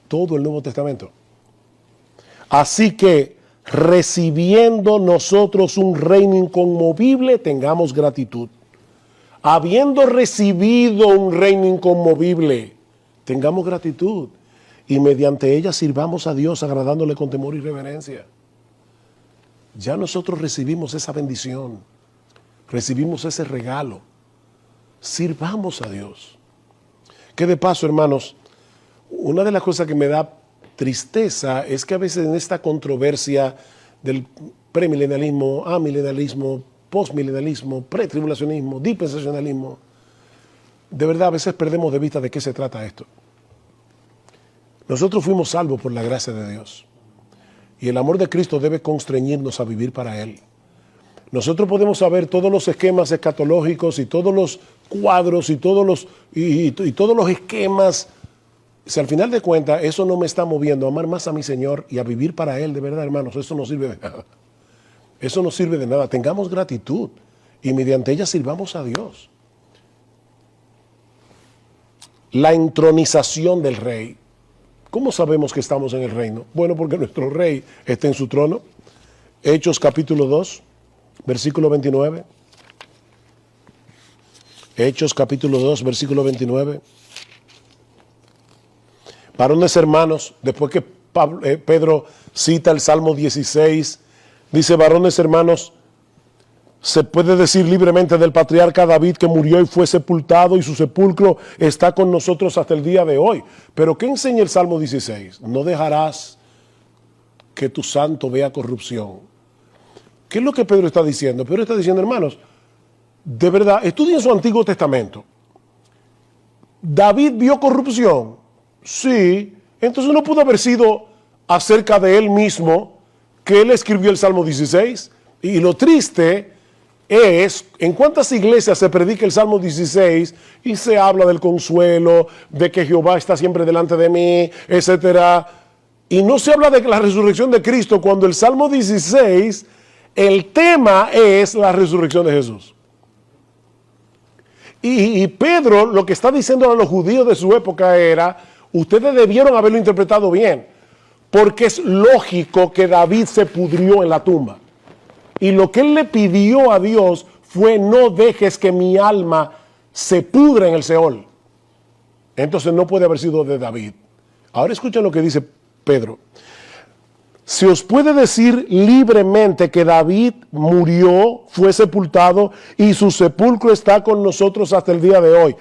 todo el Nuevo Testamento. Así que, recibiendo nosotros un reino inconmovible, tengamos gratitud. Habiendo recibido un reino inconmovible, tengamos gratitud. Y mediante ella sirvamos a Dios agradándole con temor y reverencia. Ya nosotros recibimos esa bendición, recibimos ese regalo. Sirvamos a Dios. Que de paso, hermanos, una de las cosas que me da tristeza es que a veces en esta controversia del premilenialismo, amilenialismo, postmilenialismo, pretribulacionismo, dispensacionalismo, de verdad a veces perdemos de vista de qué se trata esto. Nosotros fuimos salvos por la gracia de Dios. Y el amor de Cristo debe constreñirnos a vivir para Él. Nosotros podemos saber todos los esquemas escatológicos y todos los cuadros y todos los esquemas. Si al final de cuentas eso no me está moviendo a amar más a mi Señor y a vivir para Él, de verdad, hermanos, eso no sirve de nada. Eso no sirve de nada. Tengamos gratitud y mediante ella sirvamos a Dios. La entronización del Rey. ¿Cómo sabemos que estamos en el reino? Bueno, porque nuestro Rey está en su trono. Hechos capítulo 2, versículo 29. Hechos capítulo 2, versículo 29. Varones hermanos, después que Pedro cita el Salmo 16, dice: varones hermanos, se puede decir libremente del patriarca David que murió y fue sepultado y su sepulcro está con nosotros hasta el día de hoy. Pero ¿qué enseña el Salmo 16? No dejarás que tu santo vea corrupción. ¿Qué es lo que Pedro está diciendo? Pedro está diciendo, hermanos, de verdad, estudien su Antiguo Testamento. ¿David vio corrupción? Sí. Entonces no pudo haber sido acerca de él mismo que él escribió el Salmo 16. Y lo triste es en cuántas iglesias se predica el Salmo 16 y se habla del consuelo, de que Jehová está siempre delante de mí, etcétera. Y no se habla de la resurrección de Cristo, cuando el Salmo 16, el tema es la resurrección de Jesús. Y Pedro lo que está diciendo a los judíos de su época era: ustedes debieron haberlo interpretado bien, porque es lógico que David se pudrió en la tumba. Y lo que él le pidió a Dios fue: no dejes que mi alma se pudra en el Seol. Entonces no puede haber sido de David. Ahora escuchen lo que dice Pedro. Se os puede decir libremente que David murió, fue sepultado y su sepulcro está con nosotros hasta el día de hoy.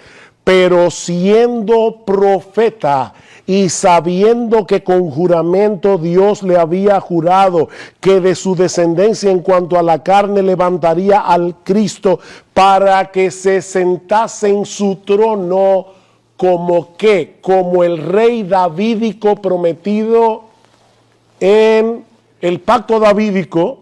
Pero siendo profeta y sabiendo que con juramento Dios le había jurado que de su descendencia en cuanto a la carne levantaría al Cristo para que se sentase en su trono como el rey davídico prometido en el pacto davídico,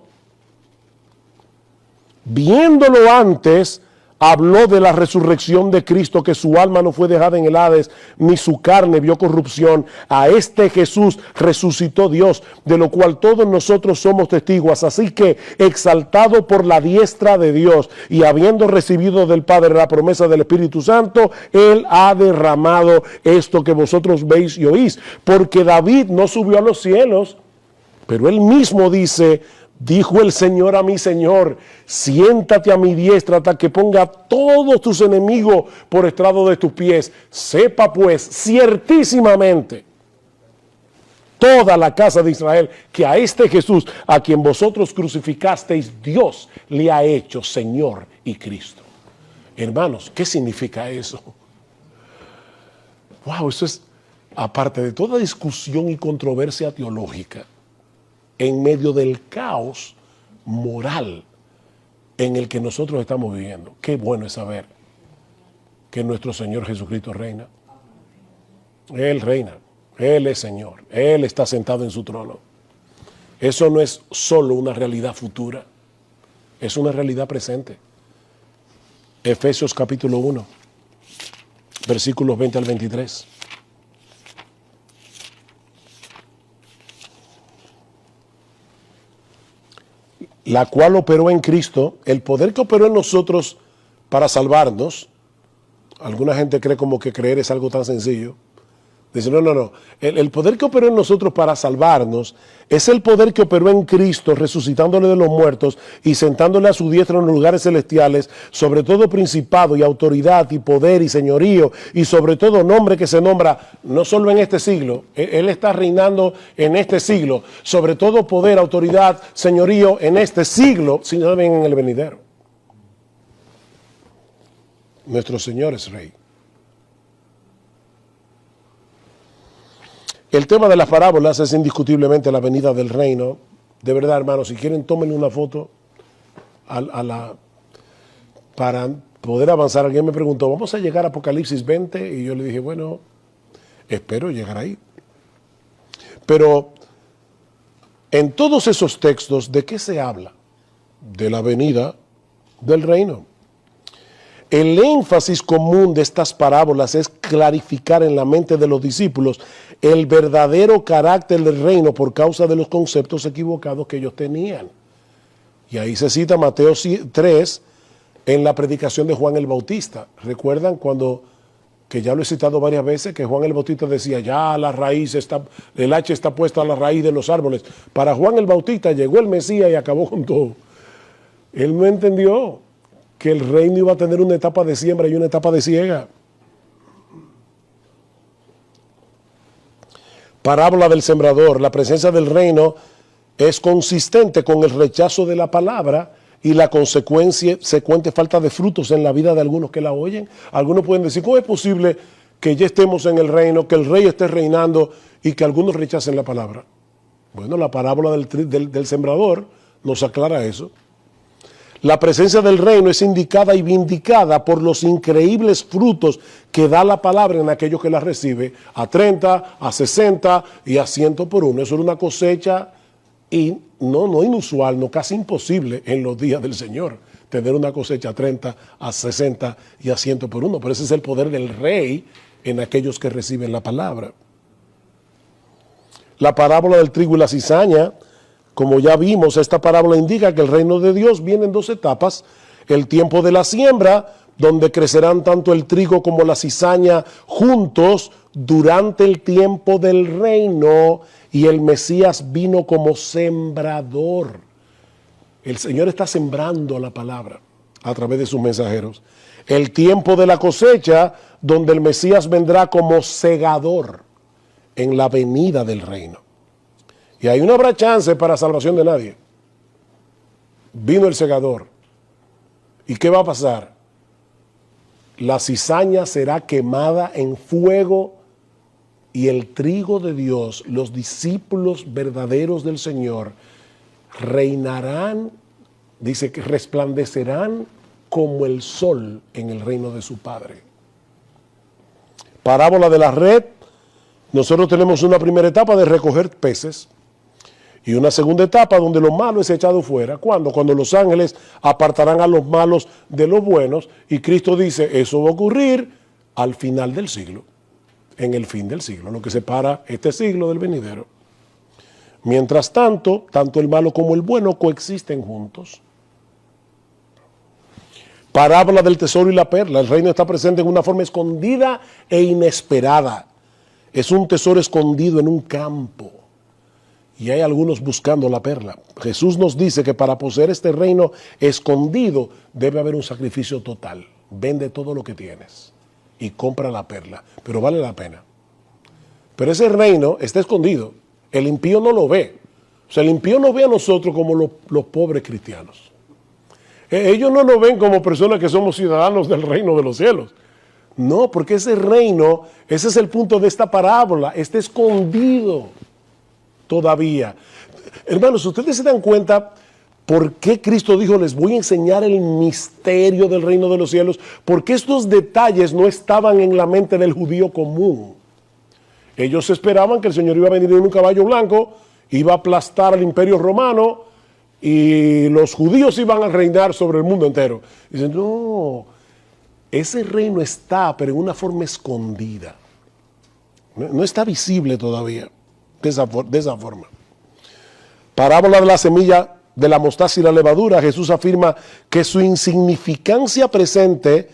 viéndolo antes, habló de la resurrección de Cristo, que su alma no fue dejada en el Hades, ni su carne vio corrupción. A este Jesús resucitó Dios, de lo cual todos nosotros somos testigos. Así que, exaltado por la diestra de Dios y habiendo recibido del Padre la promesa del Espíritu Santo, Él ha derramado esto que vosotros veis y oís. Porque David no subió a los cielos, pero él mismo dice: dijo el Señor a mi Señor, siéntate a mi diestra hasta que ponga a todos tus enemigos por estrado de tus pies. Sepa pues ciertísimamente toda la casa de Israel que a este Jesús, a quien vosotros crucificasteis, Dios le ha hecho Señor y Cristo. Hermanos, ¿qué significa eso? Wow, eso es, aparte de toda discusión y controversia teológica, en medio del caos moral en el que nosotros estamos viviendo. Qué bueno es saber que nuestro Señor Jesucristo reina. Él reina, Él es Señor, Él está sentado en su trono. Eso no es solo una realidad futura, es una realidad presente. Efesios capítulo 1, versículos 20 al 23. La cual operó en Cristo, el poder que operó en nosotros para salvarnos. Alguna gente cree como que creer es algo tan sencillo. Dice, no. El poder que operó en nosotros para salvarnos es el poder que operó en Cristo, resucitándole de los muertos y sentándole a su diestra en los lugares celestiales, sobre todo principado y autoridad y poder y señorío, y sobre todo nombre que se nombra no solo en este siglo, Él está reinando en este siglo, sobre todo poder, autoridad, señorío en este siglo, sino también en el venidero. Nuestro Señor es Rey. El tema de las parábolas es indiscutiblemente la venida del reino. De verdad, hermanos, si quieren, tomen una foto para poder avanzar. Alguien me preguntó, ¿vamos a llegar a Apocalipsis 20? Y yo le dije, bueno, espero llegar ahí. Pero en todos esos textos, ¿de qué se habla? De la venida del reino. El énfasis común de estas parábolas es clarificar en la mente de los discípulos el verdadero carácter del reino por causa de los conceptos equivocados que ellos tenían. Y ahí se cita Mateo 3 en la predicación de Juan el Bautista. ¿Recuerdan cuando, que ya lo he citado varias veces, que Juan el Bautista decía, ya la raíz está, el hacha está puesta a la raíz de los árboles? Para Juan el Bautista llegó el Mesías y acabó con todo. Él no entendió que el reino iba a tener una etapa de siembra y una etapa de siega. Parábola del sembrador. La presencia del reino es consistente con el rechazo de la palabra y la consecuente falta de frutos en la vida de algunos que la oyen. Algunos pueden decir, ¿cómo es posible que ya estemos en el reino, que el rey esté reinando y que algunos rechacen la palabra? Bueno, la parábola del sembrador nos aclara eso. La presencia del reino es indicada y vindicada por los increíbles frutos que da la palabra en aquellos que la recibe, a 30, a 60 y a 100 por uno. Eso es una cosecha no inusual, no casi imposible en los días del Señor, tener una cosecha a 30, a 60 y a 100 por uno. Pero ese es el poder del rey en aquellos que reciben la palabra. La parábola del trigo y la cizaña. Como ya vimos, esta parábola indica que el reino de Dios viene en dos etapas. El tiempo de la siembra, donde crecerán tanto el trigo como la cizaña juntos durante el tiempo del reino, y el Mesías vino como sembrador. El Señor está sembrando la palabra a través de sus mensajeros. El tiempo de la cosecha, donde el Mesías vendrá como segador en la venida del reino. Y ahí no habrá chance para salvación de nadie. Vino el segador. ¿Y qué va a pasar? La cizaña será quemada en fuego y el trigo de Dios, los discípulos verdaderos del Señor, reinarán, dice que resplandecerán como el sol en el reino de su Padre. Parábola de la red. Nosotros tenemos una primera etapa de recoger peces. Y una segunda etapa donde lo malo es echado fuera. ¿Cuándo? Cuando los ángeles apartarán a los malos de los buenos. Y Cristo dice, eso va a ocurrir al final del siglo, en el fin del siglo, lo que separa este siglo del venidero. Mientras tanto, tanto el malo como el bueno coexisten juntos. Parábola del tesoro y la perla. El reino está presente en una forma escondida e inesperada. Es un tesoro escondido en un campo. Y hay algunos buscando la perla. Jesús nos dice que para poseer este reino escondido debe haber un sacrificio total. Vende todo lo que tienes y compra la perla. Pero vale la pena. Pero ese reino está escondido. El impío no lo ve. O sea, el impío no ve a nosotros como los pobres cristianos. Ellos no nos ven como personas que somos ciudadanos del reino de los cielos. No, porque ese reino, ese es el punto de esta parábola, está escondido todavía. Hermanos, ustedes se dan cuenta por qué Cristo dijo, les voy a enseñar el misterio del reino de los cielos, porque estos detalles no estaban en la mente del judío común. Ellos esperaban que el Señor iba a venir en un caballo blanco, iba a aplastar al imperio romano y los judíos iban a reinar sobre el mundo entero. Dicen, no, ese reino está, pero en una forma escondida. No está visible todavía de esa forma. Parábola de la semilla de la mostaza y la levadura. Jesús afirma que su insignificancia presente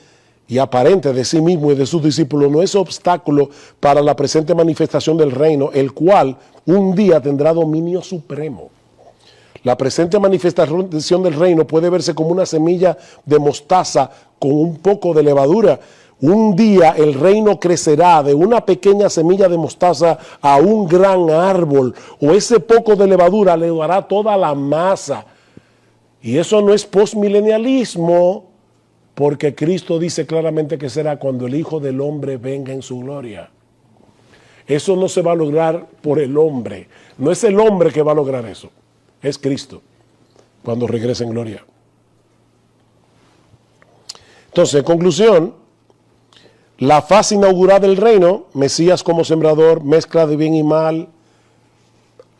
y aparente de sí mismo y de sus discípulos no es obstáculo para la presente manifestación del reino, el cual un día tendrá dominio supremo. La presente manifestación del reino puede verse como una semilla de mostaza con un poco de levadura. Un día el reino crecerá de una pequeña semilla de mostaza a un gran árbol, o ese poco de levadura le dará toda la masa. Y eso no es postmilenialismo, porque Cristo dice claramente que será cuando el Hijo del Hombre venga en su gloria. Eso no se va a lograr por el hombre. No es el hombre que va a lograr eso. Es Cristo cuando regrese en gloria. Entonces, en conclusión, la fase inaugural del reino, Mesías como sembrador, mezcla de bien y mal,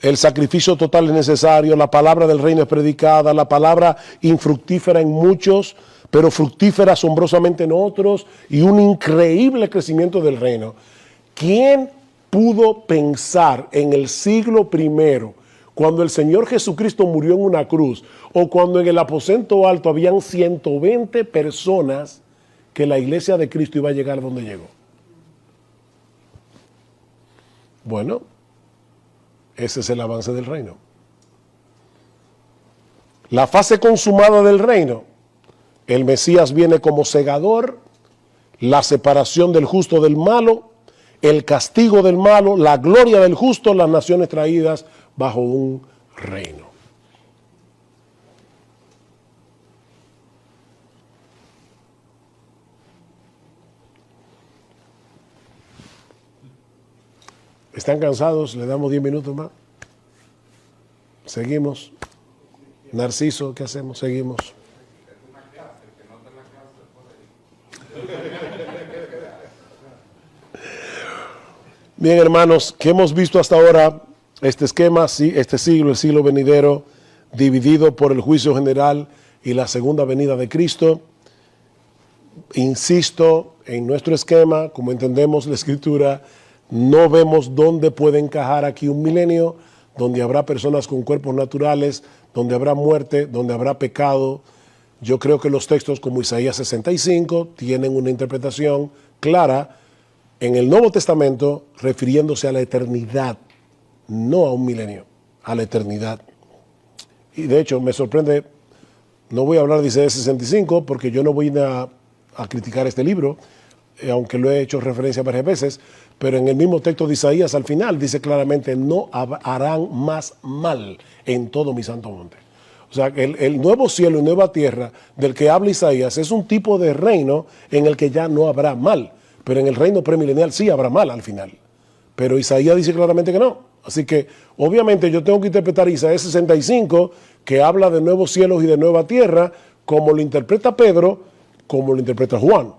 el sacrificio total es necesario, la palabra del reino es predicada, la palabra infructífera en muchos, pero fructífera asombrosamente en otros, y un increíble crecimiento del reino. ¿Quién pudo pensar en el siglo I, cuando el Señor Jesucristo murió en una cruz, o cuando en el aposento alto habían 120 personas, que la iglesia de Cristo iba a llegar donde llegó? Bueno, ese es el avance del reino. La fase consumada del reino, el Mesías viene como segador, la separación del justo del malo, el castigo del malo, la gloria del justo, las naciones traídas bajo un reino. ¿Están cansados? ¿Le damos 10 minutos más? Seguimos. Narciso, ¿qué hacemos? Seguimos. Bien, hermanos, ¿qué hemos visto hasta ahora? Este esquema, sí, este siglo, el siglo venidero, dividido por el juicio general y la segunda venida de Cristo. Insisto, en nuestro esquema, como entendemos la Escritura, no vemos dónde puede encajar aquí un milenio, donde habrá personas con cuerpos naturales, donde habrá muerte, donde habrá pecado. Yo creo que los textos como Isaías 65 tienen una interpretación clara en el Nuevo Testamento refiriéndose a la eternidad, no a un milenio, a la eternidad. Y de hecho me sorprende, no voy a hablar de Isaías 65 porque yo no voy a criticar este libro, aunque lo he hecho referencia varias veces, pero en el mismo texto de Isaías al final dice claramente, no harán más mal en todo mi santo monte. O sea, el nuevo cielo y nueva tierra del que habla Isaías es un tipo de reino en el que ya no habrá mal, pero en el reino premilenial sí habrá mal al final. Pero Isaías dice claramente que no. Así que obviamente yo tengo que interpretar Isaías 65, que habla de nuevos cielos y de nueva tierra, como lo interpreta Pedro, como lo interpreta Juan.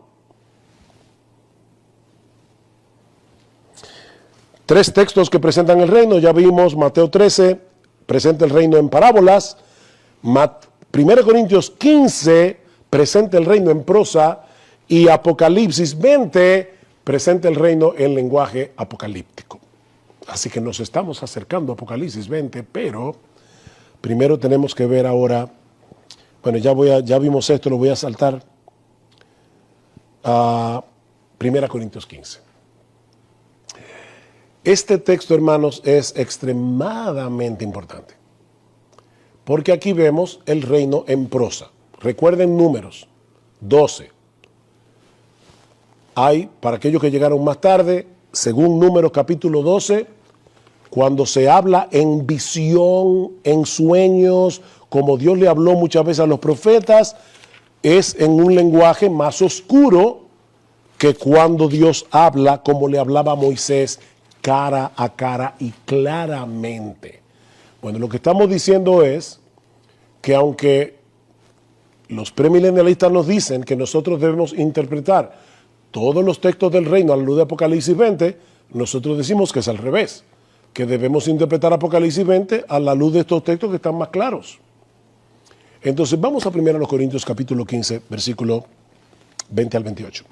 3 textos que presentan el reino, ya vimos Mateo 13, presenta el reino en parábolas. 1 Corintios 15 presenta el reino en prosa. Y Apocalipsis 20 presenta el reino en lenguaje apocalíptico. Así que nos estamos acercando a Apocalipsis 20, pero primero tenemos que ver ahora, bueno, ya vimos esto, lo voy a saltar a 1 Corintios 15. Este texto, hermanos, es extremadamente importante, porque aquí vemos el reino en prosa. Recuerden Números 12. Hay, para aquellos que llegaron más tarde, según Números capítulo 12, cuando se habla en visión, en sueños, como Dios le habló muchas veces a los profetas, es en un lenguaje más oscuro que cuando Dios habla como le hablaba a Moisés, cara a cara y claramente. Bueno, lo que estamos diciendo es que aunque los premilenialistas nos dicen que nosotros debemos interpretar todos los textos del reino a la luz de Apocalipsis 20, nosotros decimos que es al revés, que debemos interpretar Apocalipsis 20 a la luz de estos textos que están más claros. Entonces vamos a 1 Corintios capítulo 15, versículo 20 al 28.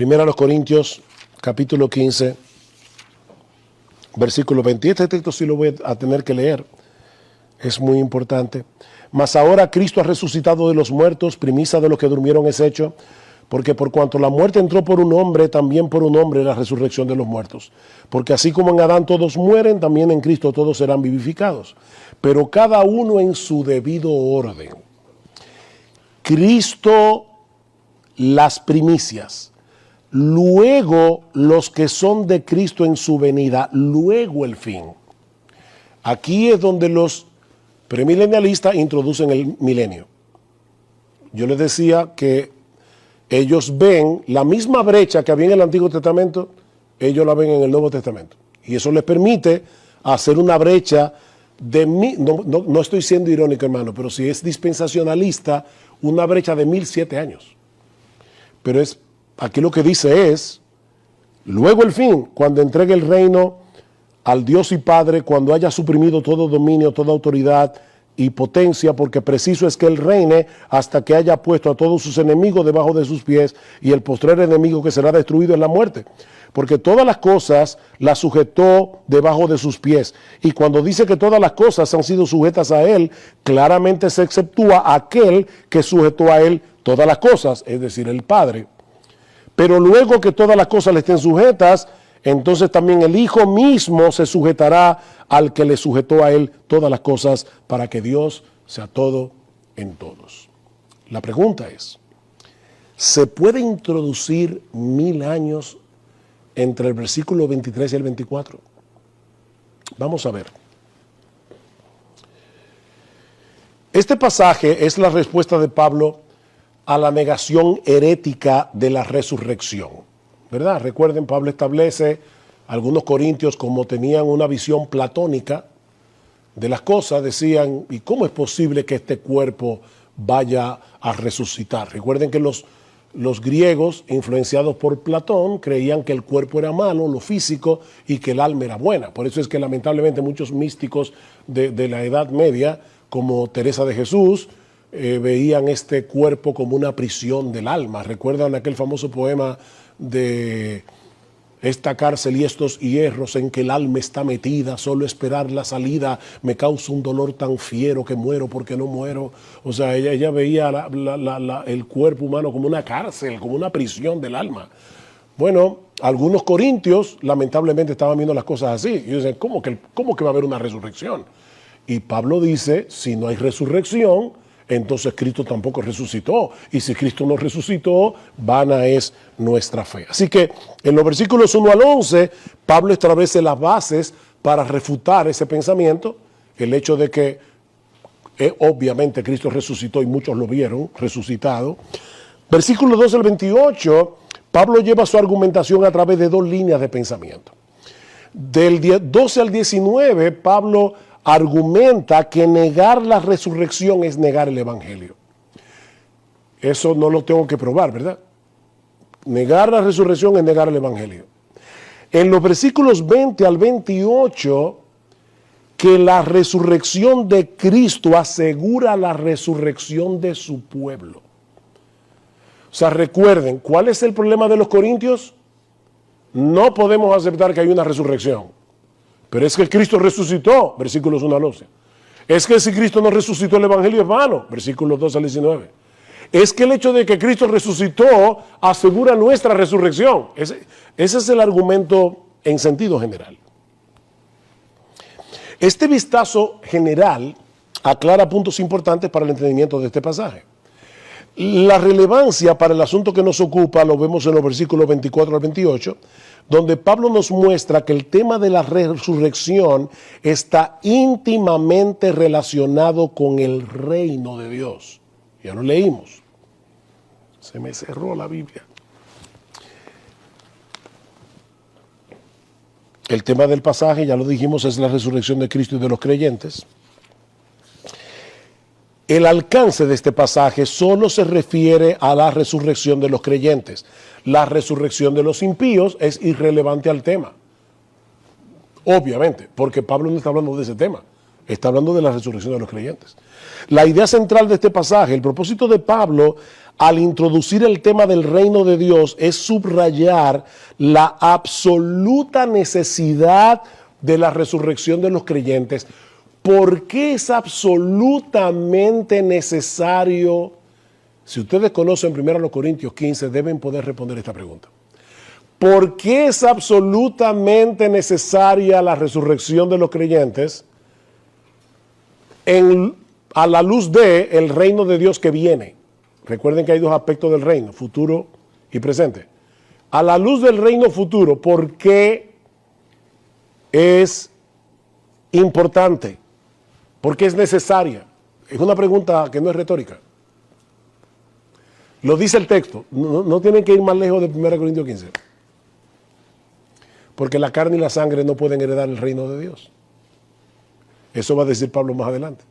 1 Corintios capítulo 15, versículo 20. Este texto sí lo voy a tener que leer, es muy importante. Mas ahora Cristo ha resucitado de los muertos, primicia de los que durmieron es hecho, porque por cuanto la muerte entró por un hombre, también por un hombre la resurrección de los muertos. Porque así como en Adán todos mueren, también en Cristo todos serán vivificados, pero cada uno en su debido orden. Cristo las primicias, luego los que son de Cristo en su venida, luego el fin. Aquí es donde los premilenialistas introducen el milenio. Yo les decía que ellos ven la misma brecha que había en el Antiguo Testamento, ellos la ven en el Nuevo Testamento. Y eso les permite hacer una brecha de, no estoy siendo irónico, hermano, pero si es dispensacionalista, una brecha de 1007 años. Pero aquí lo que dice es, luego el fin, cuando entregue el reino al Dios y Padre, cuando haya suprimido todo dominio, toda autoridad y potencia, porque preciso es que Él reine hasta que haya puesto a todos sus enemigos debajo de sus pies, y el postrer enemigo que será destruido es la muerte. Porque todas las cosas las sujetó debajo de sus pies. Y cuando dice que todas las cosas han sido sujetas a Él, claramente se exceptúa aquel que sujetó a Él todas las cosas, es decir, el Padre. Pero luego que todas las cosas le estén sujetas, entonces también el Hijo mismo se sujetará al que le sujetó a Él todas las cosas, para que Dios sea todo en todos. La pregunta es, ¿se puede introducir 1000 años entre el versículo 23 y el 24? Vamos a ver. Este pasaje es la respuesta de Pablo a la negación herética de la resurrección, ¿verdad? Recuerden, Pablo establece algunos corintios como tenían una visión platónica de las cosas, decían, ¿y cómo es posible que este cuerpo vaya a resucitar? Recuerden que los griegos, influenciados por Platón, creían que el cuerpo era malo, lo físico, y que el alma era buena. Por eso es que lamentablemente muchos místicos de la Edad Media, como Teresa de Jesús, veían este cuerpo como una prisión del alma. ¿Recuerdan aquel famoso poema de esta cárcel y estos hierros en que el alma está metida? Solo esperar la salida me causa un dolor tan fiero que muero porque no muero. O sea, ella veía el cuerpo humano como una cárcel, como una prisión del alma. Bueno, algunos corintios lamentablemente estaban viendo las cosas así. Y dicen, ¿cómo que va a haber una resurrección? Y Pablo dice, si no hay resurrección, entonces Cristo tampoco resucitó. Y si Cristo no resucitó, vana es nuestra fe. Así que en los versículos 1 al 11, Pablo establece las bases para refutar ese pensamiento, el hecho de que obviamente Cristo resucitó y muchos lo vieron resucitado. Versículos 12 al 28, Pablo lleva su argumentación a través de dos líneas de pensamiento. Del 12 al 19, Pablo argumenta que negar la resurrección es negar el evangelio. Eso no lo tengo que probar, ¿verdad? Negar la resurrección es negar el evangelio. en los versículos 20 al 28 que la resurrección de Cristo asegura la resurrección de su pueblo. O sea, recuerden, ¿cuál es el problema de los corintios? No podemos aceptar que hay una resurrección. Pero es que Cristo resucitó, versículos 1 al 11. Es que si Cristo no resucitó, el evangelio es vano, versículos 2 al 19. Es que el hecho de que Cristo resucitó asegura nuestra resurrección. Ese es el argumento en sentido general. Este vistazo general aclara puntos importantes para el entendimiento de este pasaje. La relevancia para el asunto que nos ocupa lo vemos en los versículos 24 al 28, donde Pablo nos muestra que el tema de la resurrección está íntimamente relacionado con el reino de Dios. Ya lo leímos. Se me cerró la Biblia. El tema del pasaje, ya lo dijimos, es la resurrección de Cristo y de los creyentes. El alcance de este pasaje solo se refiere a la resurrección de los creyentes. La resurrección de los impíos es irrelevante al tema. Obviamente, porque Pablo no está hablando de ese tema. Está hablando de la resurrección de los creyentes. La idea central de este pasaje, el propósito de Pablo al introducir el tema del reino de Dios es subrayar la absoluta necesidad de la resurrección de los creyentes. ¿Por qué es absolutamente necesario? Si ustedes conocen 1 Corintios 15, deben poder responder esta pregunta. ¿Por qué es absolutamente necesaria la resurrección de los creyentes a la luz del reino de Dios que viene? Recuerden que hay dos aspectos del reino, futuro y presente. A la luz del reino futuro, ¿por qué es importante? ¿Por qué es necesaria? Es una pregunta que no es retórica. Lo dice el texto. No tienen que ir más lejos de 1 Corintios 15. Porque la carne y la sangre no pueden heredar el reino de Dios. Eso va a decir Pablo más adelante.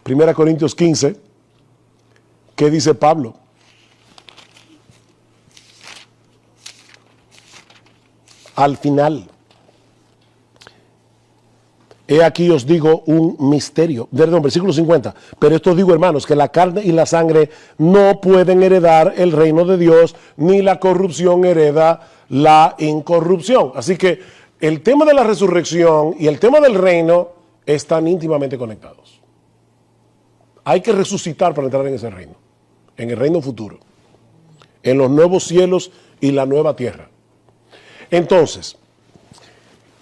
1 Corintios 15, ¿qué dice Pablo? Al final, he aquí os digo un misterio. Perdón, versículo 50. Pero esto os digo, hermanos, que la carne y la sangre no pueden heredar el reino de Dios, ni la corrupción hereda la incorrupción. Así que el tema de la resurrección y el tema del reino están íntimamente conectados. Hay que resucitar para entrar en ese reino, en el reino futuro, en los nuevos cielos y la nueva tierra. Entonces,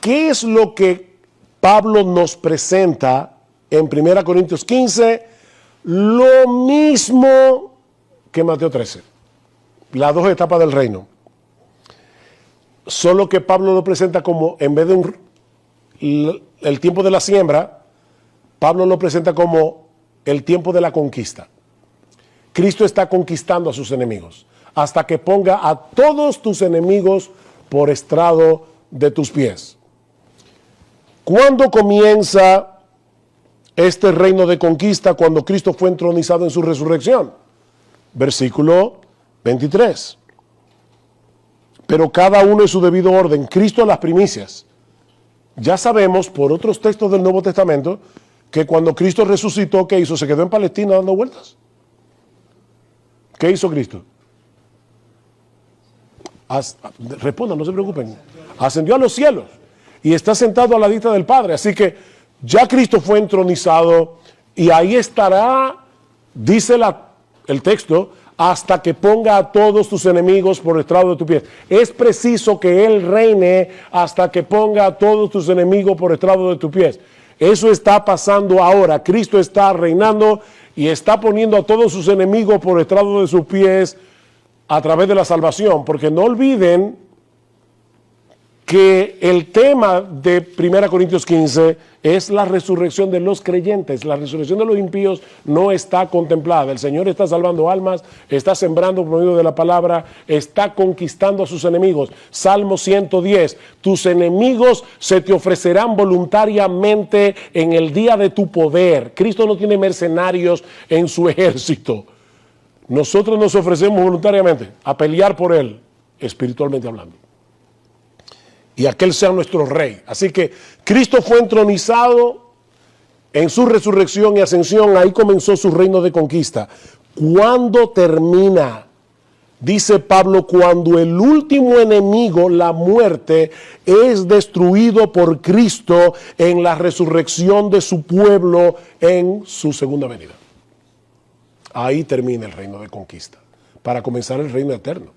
¿qué es lo que Pablo nos presenta en 1 Corintios 15? Lo mismo que Mateo 13, las dos etapas del reino. Solo que Pablo lo presenta como, en vez de el tiempo de la siembra, Pablo lo presenta como el tiempo de la conquista. Cristo está conquistando a sus enemigos hasta que ponga a todos tus enemigos por estrado de tus pies. ¿Cuándo comienza este reino de conquista? Cuando Cristo fue entronizado en su resurrección. Versículo 23. Pero cada uno en su debido orden. Cristo las primicias. Ya sabemos por otros textos del Nuevo Testamento que cuando Cristo resucitó, ¿qué hizo? ¿Se quedó en Palestina dando vueltas? ¿Qué hizo Cristo? Respondan, no se preocupen. Ascendió a los cielos y está sentado a la diestra del Padre. Así que ya Cristo fue entronizado y ahí estará, dice el texto, hasta que ponga a todos tus enemigos por estrado de tus pies. Es preciso que Él reine hasta que ponga a todos tus enemigos por estrado de tus pies. Eso está pasando ahora. Cristo está reinando y está poniendo a todos sus enemigos por estrado de sus pies a través de la salvación. Porque no olviden que el tema de 1 Corintios 15 es la resurrección de los creyentes. La resurrección de los impíos no está contemplada. El Señor está salvando almas, está sembrando por medio de la palabra, está conquistando a sus enemigos. Salmo 110, tus enemigos se te ofrecerán voluntariamente en el día de tu poder. Cristo no tiene mercenarios en su ejército. Nosotros nos ofrecemos voluntariamente a pelear por Él espiritualmente hablando. Y aquel sea nuestro rey. Así que Cristo fue entronizado en su resurrección y ascensión. Ahí comenzó su reino de conquista. ¿Cuándo termina? Dice Pablo, cuando el último enemigo, la muerte, es destruido por Cristo en la resurrección de su pueblo en su segunda venida. Ahí termina el reino de conquista, para comenzar el reino eterno.